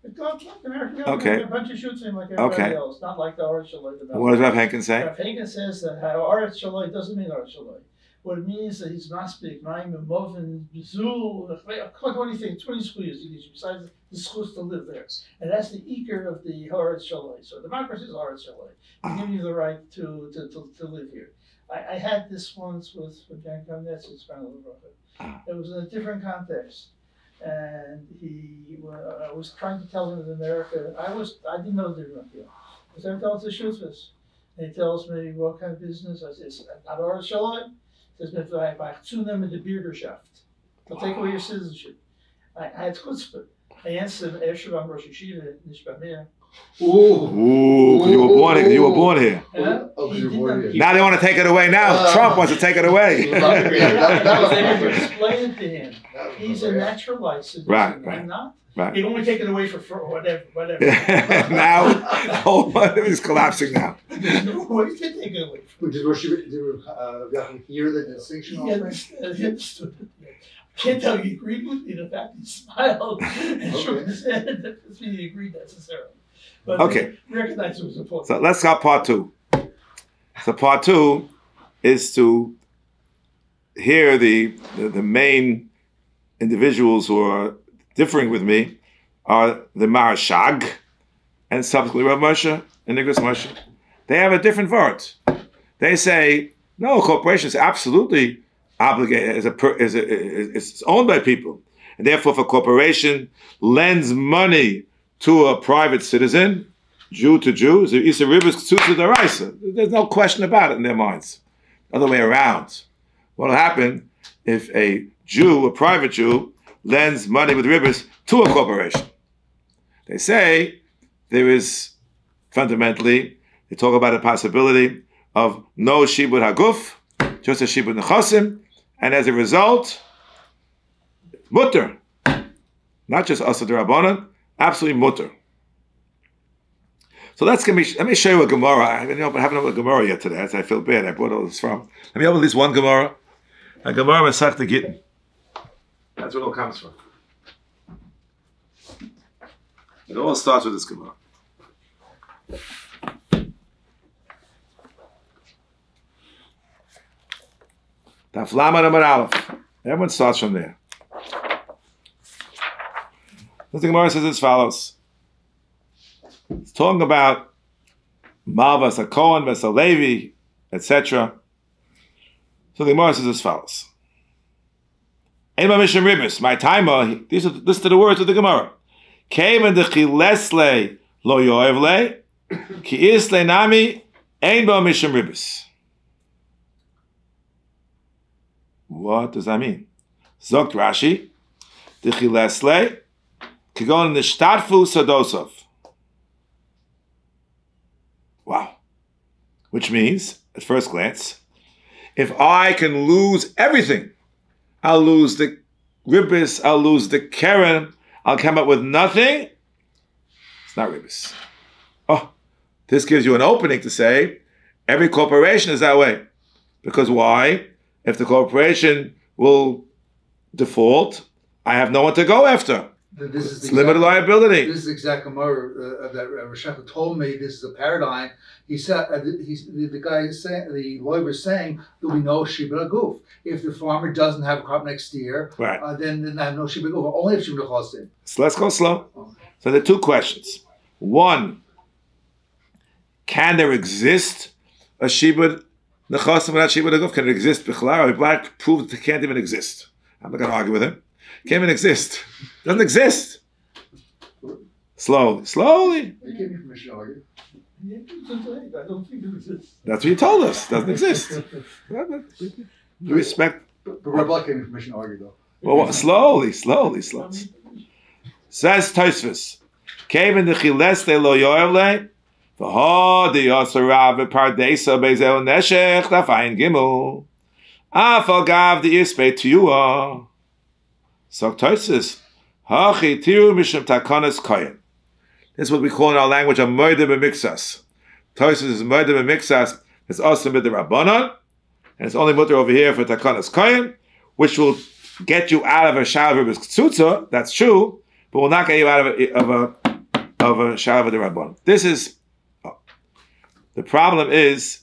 But God, look, American government, a bunch of shooting like everybody else, not like the Oretz Shaloi. What does Rav Henkin say? Rav Henkin says that Oretz Shaloi doesn't mean Oretz Shaloi. What it means that he's not speaking Maim and Movin, Bizul, what do you think? 20 schools besides the schools to live there. And that's the eager of the Oretz Shaloi. So democracy is Oretz Shaloi. They give you the right to live here. I had this once with Jan Kamnetz, it was in a different context. And I was trying to tell him in America, I didn't know the difference. I said, tell us the shutfus. And he tells me, what kind of business? I said, not Oretz Shaloi. He says, I zu nehmen the Bürgerschaft. They'll take away your citizenship. I had chutzpah. I answered him, Yeshiva, Rosh Yeshiva, nicht bei mir. Ooh, you were born here. Now they want to take it away now. Trump wants to take it away. Explain it to him. He's a naturalized citizen. Right. I'm not. Right. He only take it away for whatever. Now, the whole is collapsing now. There's no way to take it away. Did Rosh hear the distinction? He understood it. I can't tell you he agreed with me. The fact he smiled and shook his head, that doesn't mean he agreed necessarily. But okay. Recognize it was important. So let's go part two. So part two is to hear the main individuals who are differing with me are the Marashag and subsequently Rav Moshe and Nicholas Moshe. They have a different word. They say, no, corporation is absolutely obligated, it's owned by people. And therefore, if a corporation lends money to a private citizen, Jew to Jew, it's a Ribbis to the Raisa. There's no question about it in their minds. Other way around. What will happen if a Jew, a private Jew, lends money with Ribbis to a corporation? They say there is fundamentally, they talk about the possibility of no shibud haguf, just a shibud nechasim, and as a result, mutter. Not just asa d'Rabbanan, absolutely mutter. So let me show you a Gemara. I haven't opened a Gemara yet today. I feel bad. I brought all this from. Let me open at least one Gemara. A Gemara Masechta Gittin. That's where it all comes from. It all starts with this Gemara. Daf Lamed Amud Aleph. Everyone starts from there. The Gemara says as follows. It's talking about Malvas, a Kohen, a Levi, etc. So the Gemara says as follows. Ema Mishim Ribbis, my timer, listen to the words of the Gemara. Keven de chilesle lo yoevle, ki isle nami, ein ba Mishim Ribbis. What does that mean? Zogt Rashi, de chilesle, kigon nishtadfu sadosov. Wow. Which means, at first glance, if I can lose everything, I'll lose the ribbis, I'll lose the keren, I'll come up with nothing. It's not ribbis. Oh, this gives you an opening to say, every corporation is that way. Because why? If the corporation will default, I have no one to go after. It's limited liability. This is exact Gemara that Rosh told me. This is a paradigm. He said, the guy is saying, the lawyer is saying, there'll be no shibra goof. If the farmer doesn't have a crop next year, right. Then I have no shibra goof. Only if shibra chosin. So let's go slow. Okay. So there are two questions. One, can there exist a shibra nechasim without shibra goof? Can it exist? B'chalal, Black proved that it can't even exist. I'm not going to argue with him. Can't even exist. Doesn't exist. Slowly. You gave me permission to argue. I don't think it exists. That's what you told us. Doesn't exist. You respect. But Rabbi gave me permission to argue, though. Well, slowly. Says Tosfos. Kevin the chileste lo yoevle. V'ho de yosarav v'pardesa bezel neshech dafayin gimel. Afal gav de ispei tiyua. So Tosfos. Hachi tiru mishum takanas koyin. This is what we call in our language a murder b'mixas. Tosfos is murder b'mixas. It's also with the Rabbanon, and it's only mutter over here for takanas koyin, which will get you out of a shalav Ribbis ktsutza. That's true, but will not get you out of a shalav of the Rabbanon. This is the problem. Is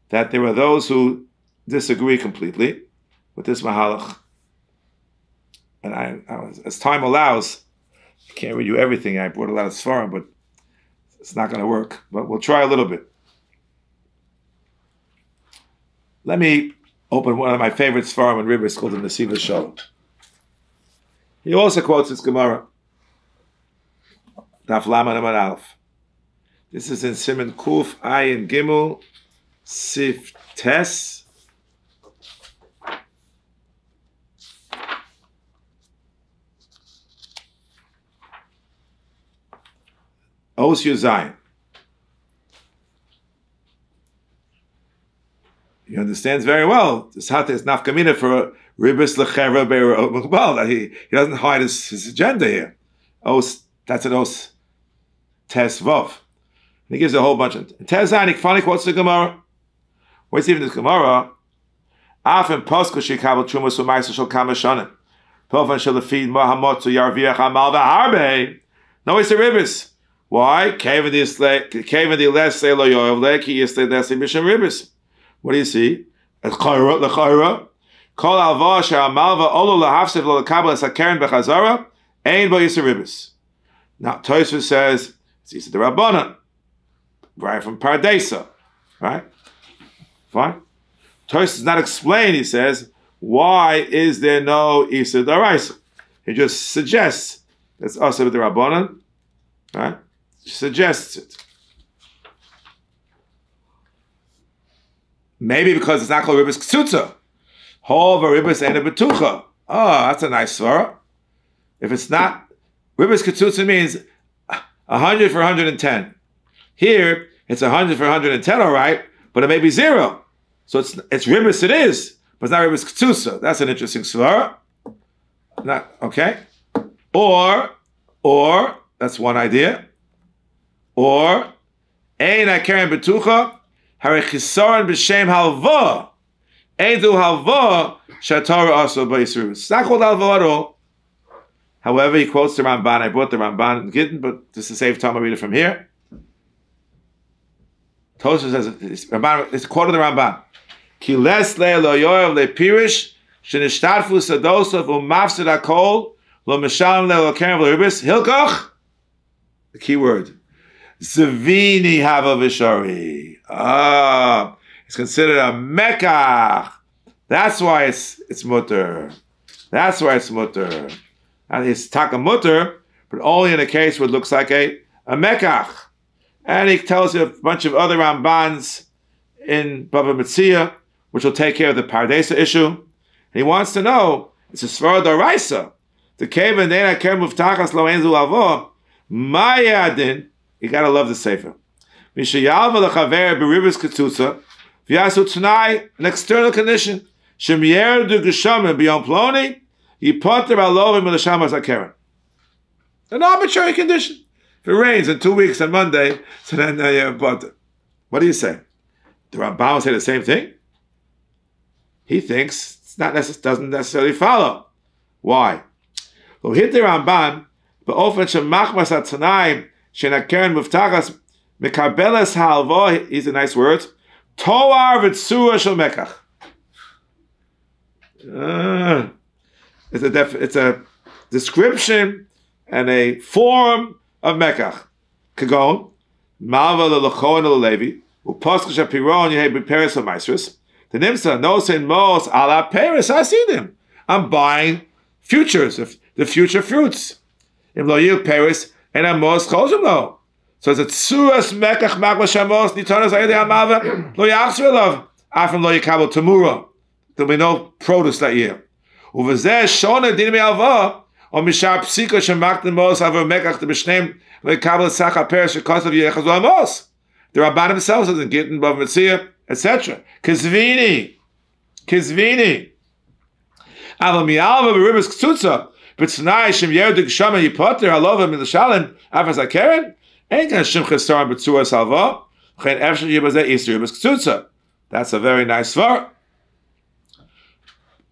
that there are those who disagree completely with this mahalach, and I as time allows. Can't read you everything. I brought a lot of svarim, but it's not going to work. But we'll try a little bit. Let me open one of my favorite svarim in Ribbis called the Nesiva Shalom. He also quotes this Gemara. Daf Laman Amar Aleph. This is in Siman Kuf Ayin Gimel Sif Tes. Os Yuzayin. He understands very well. This hat is nafkamina for Ribbis lechera be'er mukbal. He doesn't hide his agenda here. Os, that's an os tes vav. And he gives a whole bunch of tes zayin. Funny quotes the Gemara. What's even this Gemara? Afin posku shikabel trumas u'ma'isa shel kama shonim. Pofan shel lefid mohamotzu yarviach amal v'harbe. No, it's a Ribbis. Why? What do you see? Now Tosfos says it's the Rabbanon, right from Paradesa, right? Fine. Tosfos does not explain. He says, why is there no Isa Daraisa? He just suggests that's also the Rabbanon, right? Suggests it. Maybe because it's not called Ribbis Ktsutza. Hov Ribbis and a Betucha. Oh, that's a nice svara. If it's not, Ribbis Ktsutza means 100 for 110. Here, it's 100 for 110, all right, but it may be 0. So it's Ribbis it is, but it's not Ribbis Ktsutza. That's an interesting svara. Not, okay? Or, that's one idea. Or, Ein HaKeren Betucha, Hare Chisaron B'Shem Halva. Ein Du Halva, Shatorah also B'Yisru. It's not called Halva at all. However, he quotes the Ramban. I brought the Ramban in Gittin, but just to save time, I'll read it from here. Tosfos says, it's a quote of the Ramban. Ki les le lo yoyev le pirish, shenishtarfu sadosov u'mafsid hakol, lo mishalem le lo keren v'ribbis, hilkoch. The key word. Zavini hava v'shari. It's considered a mekach That's why it's mutter. That's why it's mutter. And it's taka mutter, but only in a case where it looks like a mekach. And he tells you a bunch of other Rambans in Bava Metzia, which will take care of the Pardesa issue. And he wants to know, it's a Svara Doraisa. The Kevin Dena Ker Muftachas Lo Enzu Lavo, Mayadin, you gotta love the Sefer. Mishayalva Lechaver Ribbis Ketzutza, V'yasu Tnai, an external condition. Shemier Du Geshamim B'yom Ploni, Yipoter Alovim L'Shama Zakeren. An arbitrary condition. If it rains in 2 weeks on Monday, so then you're potter. What do you say? The Rambam say the same thing? He thinks it's not doesn't necessarily follow. Why? Lo hit the Ramban, be'ofen shemachmas atznayim shenakeren muftachas mekabeles halvo. These are nice words. Toar v'tzua shel mekach. It's a description and a form of mekach. Kagon malva lelachon lelevi u'poscha shapiron yehei b'peres ha'maisrus. The nimsa knows in most ala peres hasidim. I'm buying futures, the future fruits. Im lo yil peres and amos chozim lo. So it's a tsuras mekach magma shamos nitonas ayedei ha'malva lo yachzor elav afim lo yikabel tamura. There'll be no produce that year. Uvazeh shona din me'alva or mishar psika shemakten mos avar mekach the b'shneim lo yikabel sacha peres shekos of yechaz lo amos. The Rabban themselves doesn't get in Bava Metzia, etc. Kizvini. Aval mi'alva b'ribis k'tzutza b'tznai shem yerdik shama yipoter halova min l'shalem avaz hakeren ain't gonna shim chesaron b'tzua salva chen efshel yibazeh isri ribis k'tzutza. That's a very nice svar.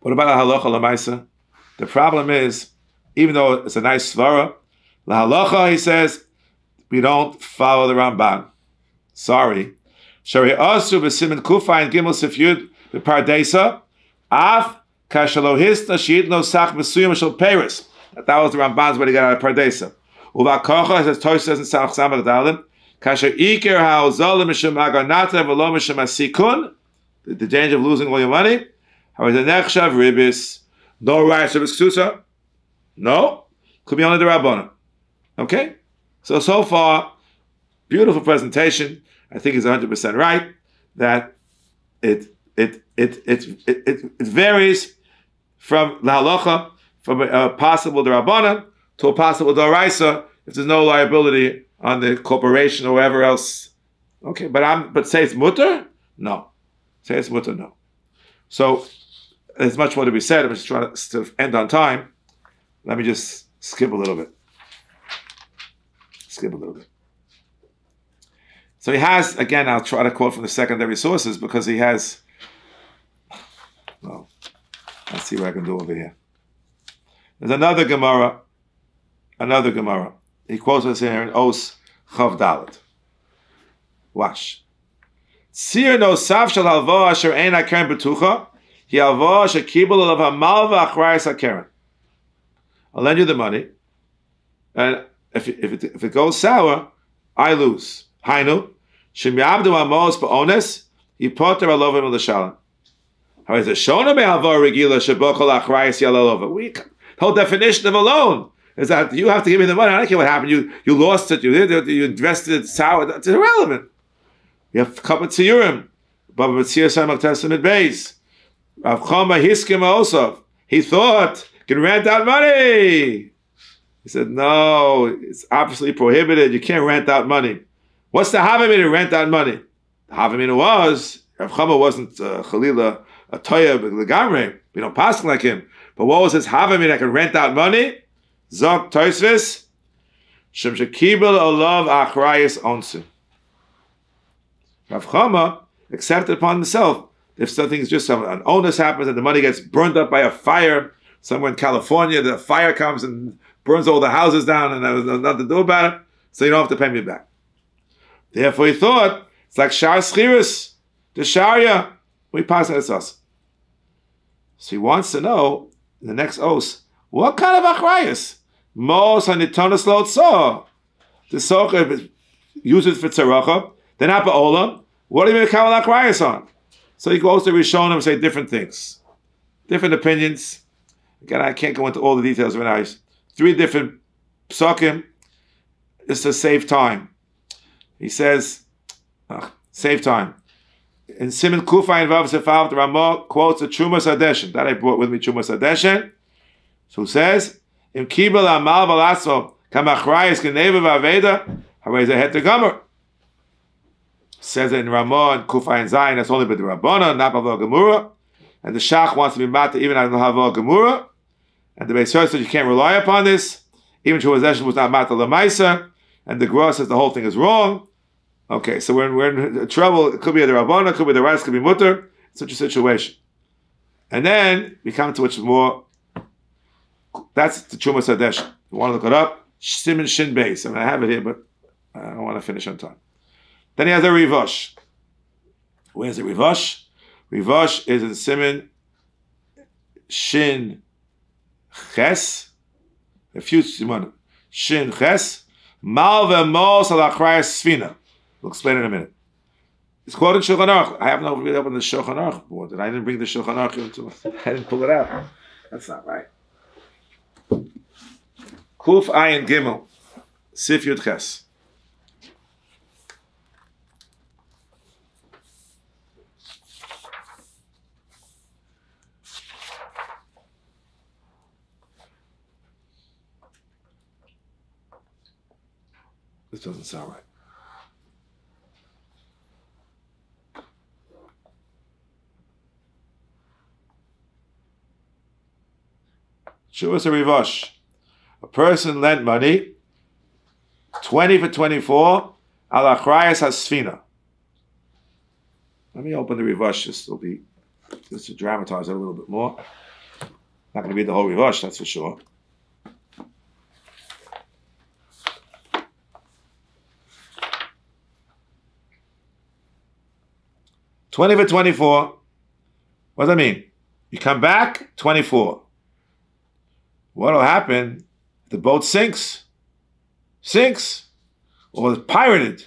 What about la halacha l'maisa? The problem is, even though it's a nice svara, la halacha, he says, we don't follow the Ramban. Sorry. Shari asu b'simin kufa and gimel sifyud b'pardesa af kashalohista sheitno sach mesuyim shel peres. That was the Ramban's way to get out of pardesa. Uvakocha, as Torah says in Samach Samach Dalim, kasher iker ha'ozolim mishum aganata v'lo mishum asikun, the danger of losing all your money. How is the nechshav ribbis? No rights of excusa? No. Could be only the Rabbanu. Okay? So far, beautiful presentation. I think it's 100% right that it varies from la halacha, from a possible derabanan to a possible doraisa if there's no liability on the corporation or wherever else. Okay, but say it's mutter? No. Say it's mutter? No. So there's much more to be said. I'm just trying to end on time. Let me just skip a little bit. So he has, again, I'll try to quote from the secondary sources because he has, well, let's see what I can do over here. There's another Gemara. He quotes us here in Os Chav Dalet. Watch. Tzir no sav shel halva asher ein hakeren betucha, hi halva asher kibul alav hamalva achrayis hakeren. I'll lend you the money, and if it goes sour, I lose. Hainu, shemiabdu amos ba'ones, yipoter alovim l'shalom. How is it? Shona me'alva regila shebochol achrayis yalalova. The whole definition of a loan is that you have to give me the money. I don't care what happened. You lost it. You invested it sour. It's irrelevant. You have to come to Urim. Baba Metzia Samach Testament Beis. Rav Chama Hiskim Osov. He thought, can rent out money. He said, no, it's absolutely prohibited. You can't rent out money. What's the Havamina to rent out money? The Havamina was, Rav Chama wasn't Chalila, a Toya, Legamre. We don't pass like him. But what was his Havamina that can rent out money? Zok Toisvis. Shem Shekibel Olav Achrayis Onsu. Rav Chama accepted upon himself if something's just an onus happens and the money gets burned up by a fire somewhere in California, the fire comes and burns all the houses down and there's nothing to do about it, so you don't have to pay me back. Therefore he thought, it's like Shar Schiris, the Sharia, we pass it as us. So he wants to know, in the next os, what kind of achrayas? Mos hanitonas lo tzor. The socher uses for tzaracha, then Abba Olam, what do you mean Kamal Achrayas on? So he goes to Rishonim and say different things. Different opinions. Again, I can't go into all the details right now. 3 different psukim. Just to save time. He says, save time. In Siman Kufa and Vav Sefav, the Ramah quotes the Chumas Hadeshen. That I brought with me, Chumas Hadeshen. So it says, Im Kibel Amal Valaso, Kamachrayis Geneva Vaveda, Harayz Ahet the Gomer. Says it in Ramah and Kufa and Zayin, that's only by the Rabbana, not by the Gemura. And the Shach wants to be mata even on the Havah Gemura. And the Beis says you can't rely upon this. Even Chumas Hadeshen was not mata Lamaisa. And the Gra says the whole thing is wrong. Okay, so we're in trouble. It could be the Rabbana, it could be the Weiss, it could be Mutter. Such a situation. And then we come to which is more. That's the Chumas Hadeshen. You want to look it up? Siman Shin Beis. I mean, I have it here, but I don't want to finish on time. Then he has a Rivosh. Where's the Rivosh? Rivosh is in Siman Shin Ches. A few Simanim. Shin Ches. Malva Mos Alachrayas Sfina. We'll explain in a minute. It's quoted in Shulchan Aruch. I haven't really opened the Shulchan Aruch board. I didn't bring the Shulchan Aruch into it. I didn't pull it out. That's not right. Kuf Ayin Gimel. Sif Yud Ches. This doesn't sound right. Shuvas a Rivosh. A person lent money, 20 for 24, al achrayas hasfina. Let me open the Rivosh just to dramatize it a little bit more. Not going to be the whole Rivosh, that's for sure. $20 for 24. What does that mean? You come back, 24. What'll happen? The boat sinks, or is pirated.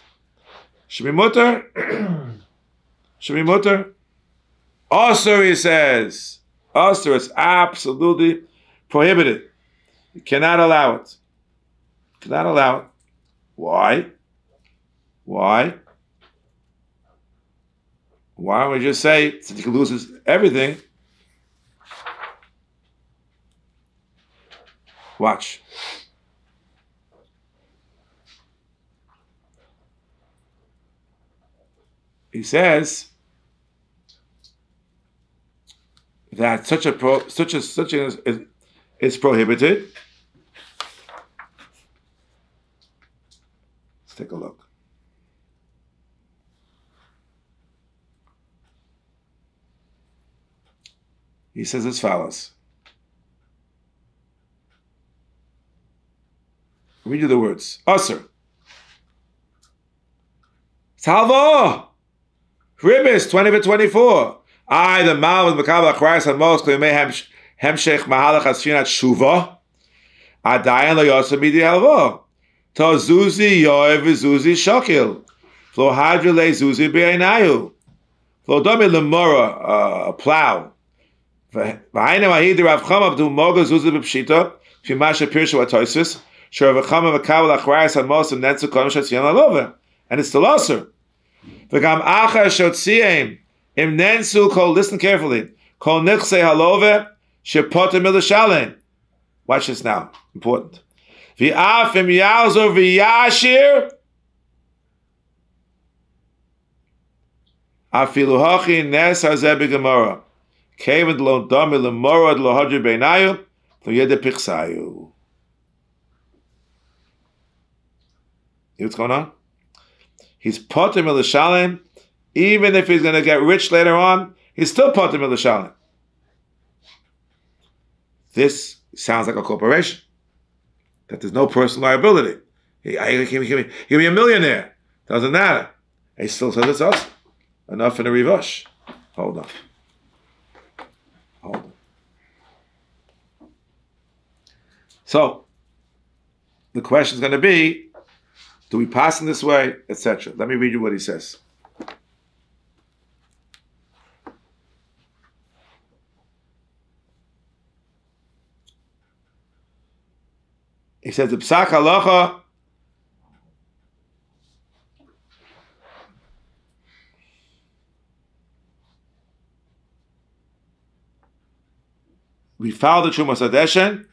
Should be mutter. Should be mutter. Also, he says, also is absolutely prohibited. You cannot allow it. Cannot allow it. Why? Why? Why don't we just say, since he can lose everything, watch. He says that such is prohibited. Let's take a look. He says as follows. Read you the words. Usr. Salvo. Ribbis, 20 for 24. I, the mal with Makabal Achrais and Mos, Klimei Hemshech Mahalach Asfinat Teshuvah. Adayan lo yosem midi halvo. To Zuzi Yoev Zuzi Shokil. Flo Hadra le Zuzi Be'enayu. Flo Domi Lemora, a plow. V'haina Mahid Rav Chama B'du Moga Zuzi B'pshita. Fimasha Pirshu Atoisis. Sure Rav Chama Makabal Achrais and Mos and Netzu Kodem Shatzion Alova. And it's still usr. V'gam Achar Shotziem. Im Nensu Kol, listen carefully. Kol Nichse Halove. Shepotem Milashalem. Watch this now. Important. V'af im Yalzor v'yashir. Afilu hachi nes hazeh b'gemara. Kevin lo dami l'morad lo hadri beinayu. Lo yede pichsayu. You know what's going on? He's potem milashalem. Even if he's going to get rich later on, he's still potem milashalem. This sounds like a corporation. That there's no personal liability. He can be a millionaire. Doesn't matter. He still says it's us. Enough in a rivosh. Hold on. Hold on. So, the question is going to be, do we pass in this way, etc. Let me read you what he says. He says the psak halacha. We found the Trumas Adeshen, and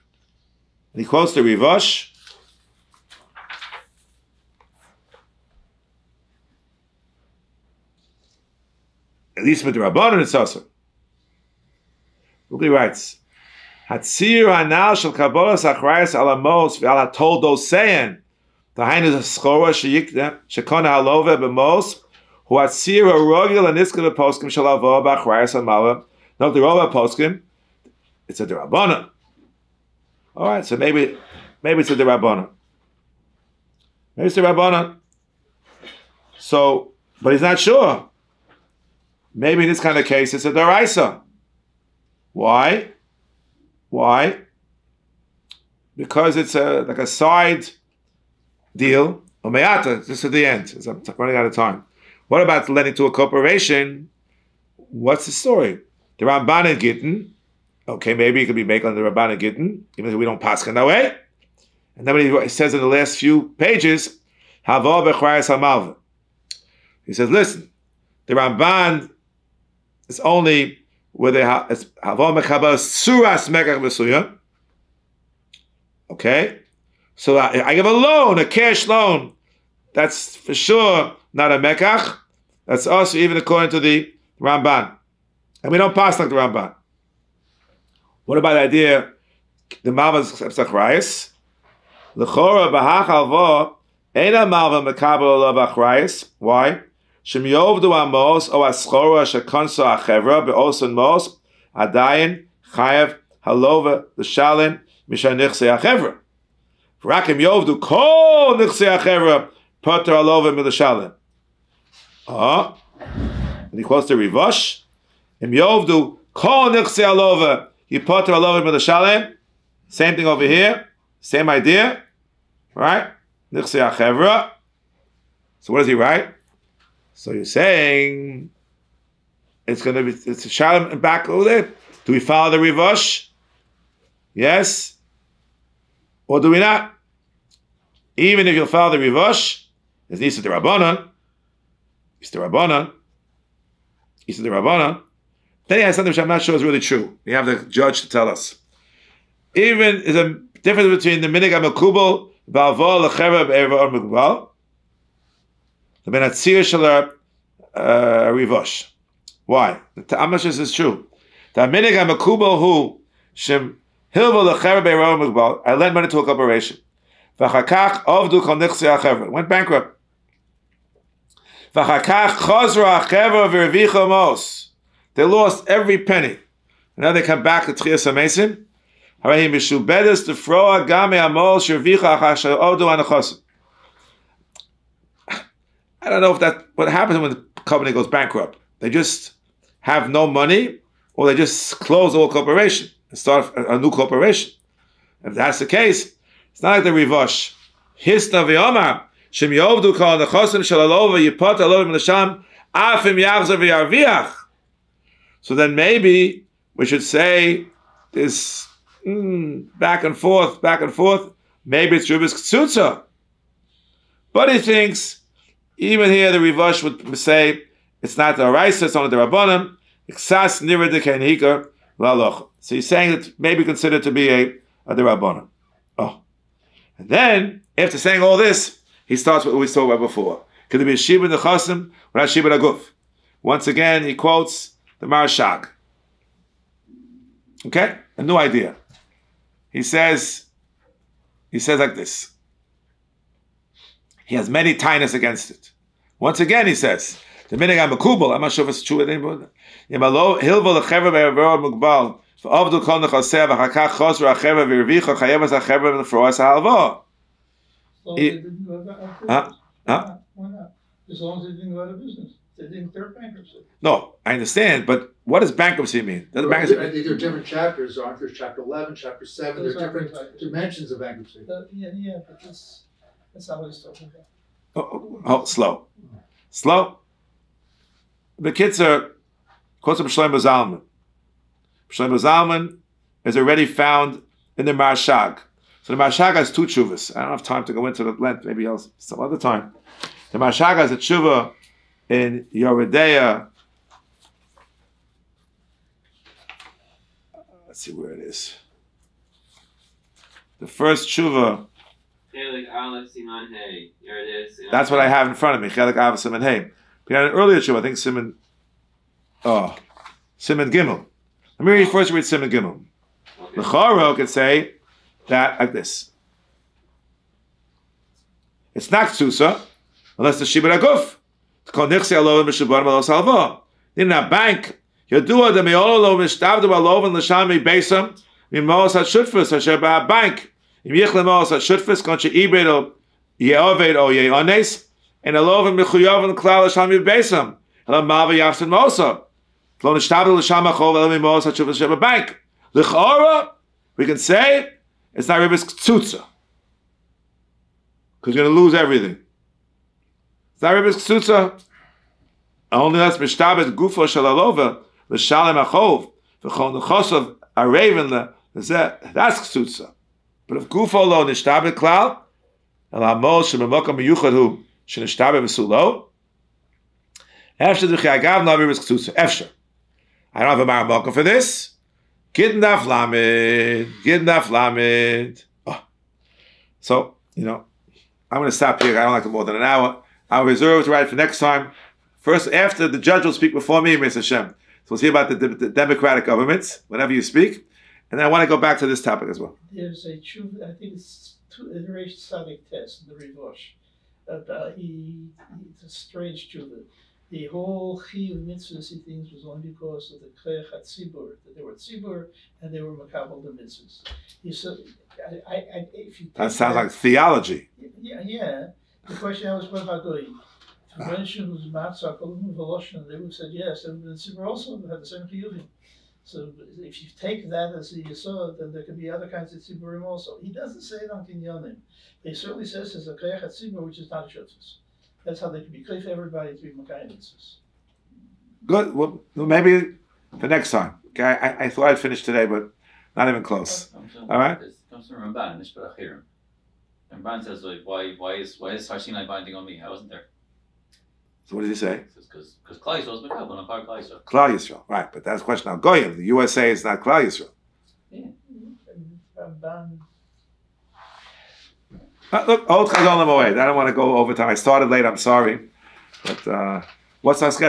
he quotes the Rosh. At least with the Rabbanon, it's also. He writes, Hatzir hanal shel kabolas achrayas ala mos ve'ala toldo seyen. The hainu schora sheyikna shekona halove b'mos hu hatzir harogil aniska b'poskim shel avo b'achrayas amala. Not the rova poskim. It's a derabbanan. All right, so maybe it's a derabbanan. Maybe it's a derabbanan. So, but he's not sure. Maybe in this kind of case it's a deraisa. Why? Because it's like a side deal. Omeata, just at the end. I'm running out of time. What about lending to a corporation? What's the story? The Ramban Gittin. Okay, maybe it could be make on the Rabbanan Gittin, even though we don't pass in that way. And then he says in the last few pages, Havo b'chrayas hamalva. He says, listen, the Ramban is only where they have Havo mekabel suras mekach b'suya. Okay, so I give a loan, a cash loan. That's for sure not a mekach. That's also even according to the Ramban, and we don't pass like the Ramban. What about the idea? The malva achrayas. L'chora b'hach alvo eina malva mekabel olav achrayas. Why? Shem yovdu amos o aschora shekonso achevra be'osan mos adayin chayev halova l'shalin misha nichse achevra. V'rakim yovdu kol nichse achevra poter halova milashalin. And he quotes the Rivosh. Im yovdu kol nichse halova. You put a love with the shalem. Same thing over here. Same idea. Right? So what does he write? So you're saying it's going to be, it's a shalem and back over there. Do we follow the Rivosh? Yes? Or do we not? Even if you follow the Rivosh, it's Nisa the Rabbanon. It's the Rabbanon. It's the Rabbanon. Then he has something which I'm not sure is really true. We have the judge to tell us. Even is a difference between the minig hamekubal ba'avol lecherev be'erva mekubal, the benatzir shel rivosh. Why? The ta'amashis is true. The minig hamekubal who shem hilva lecherev be'erva mekubal. I lent money to a corporation. V'chakach avdu kol nichse achevra. Went bankrupt. V'chakach chazra achevra v'revicha mos. They lost every penny. And now they come back to Tchias HaMesim. I don't know if that what happens when the company goes bankrupt. They just have no money, or they just close the whole corporation and start a new corporation. If that's the case, it's not like the Rivosh. Hisna v'yomar shem yovdu kol nechosim shel alova yipot alova m'lasham afim yachzer v'yarviach. So then maybe we should say this back and forth. Maybe it's Ribbis Ktsutza. But he thinks, even here the Rivosh would say, it's not the Raisa, it's only the Rabbanim. Iksas nira de kenhika laloch. So he's saying it may be considered to be a the Rabbanim. Oh. And then, after saying all this, he starts with what we saw about before. Could it be Yeshiva nechasim or not Yeshiva naguf? Once again, he quotes the Marshag. Okay? A new idea. He says like this. He has many tinus against it. Once again, he says, the minig hamekubal, I'm not sure if it's true with anybody. Hilva lechever be'erva mugbal, v'avdu kol nechaseh v'chakach chosra achever v'irvicha chayevas achever v'froas ha'alva. So they didn't go out of Why not? As long as they didn't go out of business. They didn't declare bankruptcy. No, I understand, but what does bankruptcy mean? Does bankruptcy mean? These are different chapters, aren't there? Chapter 11, chapter 7, Those there are are different different. dimensions of bankruptcy. Yeah, but that's not what he's talking about. Oh, slow. The kids are quotes from Shlomo Zalman. Shlomo Zalman is already found in the Marshag. So the Marshaga has two teshuvas. I don't have time to go into the length. Maybe else some other time. The Marshaga has a teshuvah in Yoredeya. Let's see where it is. The first teshuvah. That's what I have in front of me. Chelik Aleph Siman Hey. We had an earlier teshuvah. I think Siman Gimel. Let me first read Siman Gimel. The Choro could say that like this. It's not ksusa unless the shibur aguf. To call nichse alov mishubar malos halva. In a bank, yadua de meolo mishtabdu alov and l'shami beisam mimos hashutfus asher bank. Im yichle mos hashutfus konche ibed yeoved o yeones and alov and mechuyav and klal l'shami beisam. Elam malva yafsin mosa. Lo nishtabdu l'shama chov elam mimos hashutfus asher bank. L'chora, we can say it's not Ribbis Ktsutza. Because you're going to lose everything. It's not Ribbis Ktsutza. Only that's Mishtabet Gufo Shalalova, the Shalem Achov, the Chon Chosov, a raven, that's Ktsutza. But if Gufo lo Nishtabet Klal, El Hamol Shemamokam Miyuchadu, Shenishtabet Vesulo, Efsher Duchiagav, no Ribbis Ktsutza. Efsher. I don't have a Maramokam for this. Gidnaf Lamed. Oh. So, I'm going to stop here. I don't like it more than an hour. I'll reserve to write for next time. First, after the judge will speak before me, Mr. Hashem. So we'll see about the democratic governments, whenever you speak. And then I want to go back to this topic as well. There's a Teshuvah, I think it's a very Sadiq test, the Rosh. It's a strange Teshuvah. The whole chiyuv mitzvahs he thinks was only because of the kleich tzibur, that they were tzibur and they were makabel the mitzvahs. He said, if you that sounds like theology. Yeah. The question I was what about goyim? To mention who's matzah, v'rosh, and they would have said yes. And the tzibur also had the same chiyuvim. So if you take that as the yesod, then there could be other kinds of tziburim also. He doesn't say it on kinyonim. He certainly says there's a kleich tzibur which is not shutfus. That's how they can be clear for everybody to be Makayim. Good. Well, maybe for next time. Okay, I thought I'd finish today, but not even close. All right. It comes from Ramban, Mishpat Achirim. Ramban says, like, why is Har Sinai binding on me? I wasn't there. So what did he say? Because Klal Yisrael was Makabel, not part of Klal Yisrael. Klal Yisrael, right? But that's a question now. Goyim, the USA is not Klal Yisrael. Yeah. Ramban. Look, old Chazon Moed. I don't want to go over time. I started late. I'm sorry. But what's our schedule?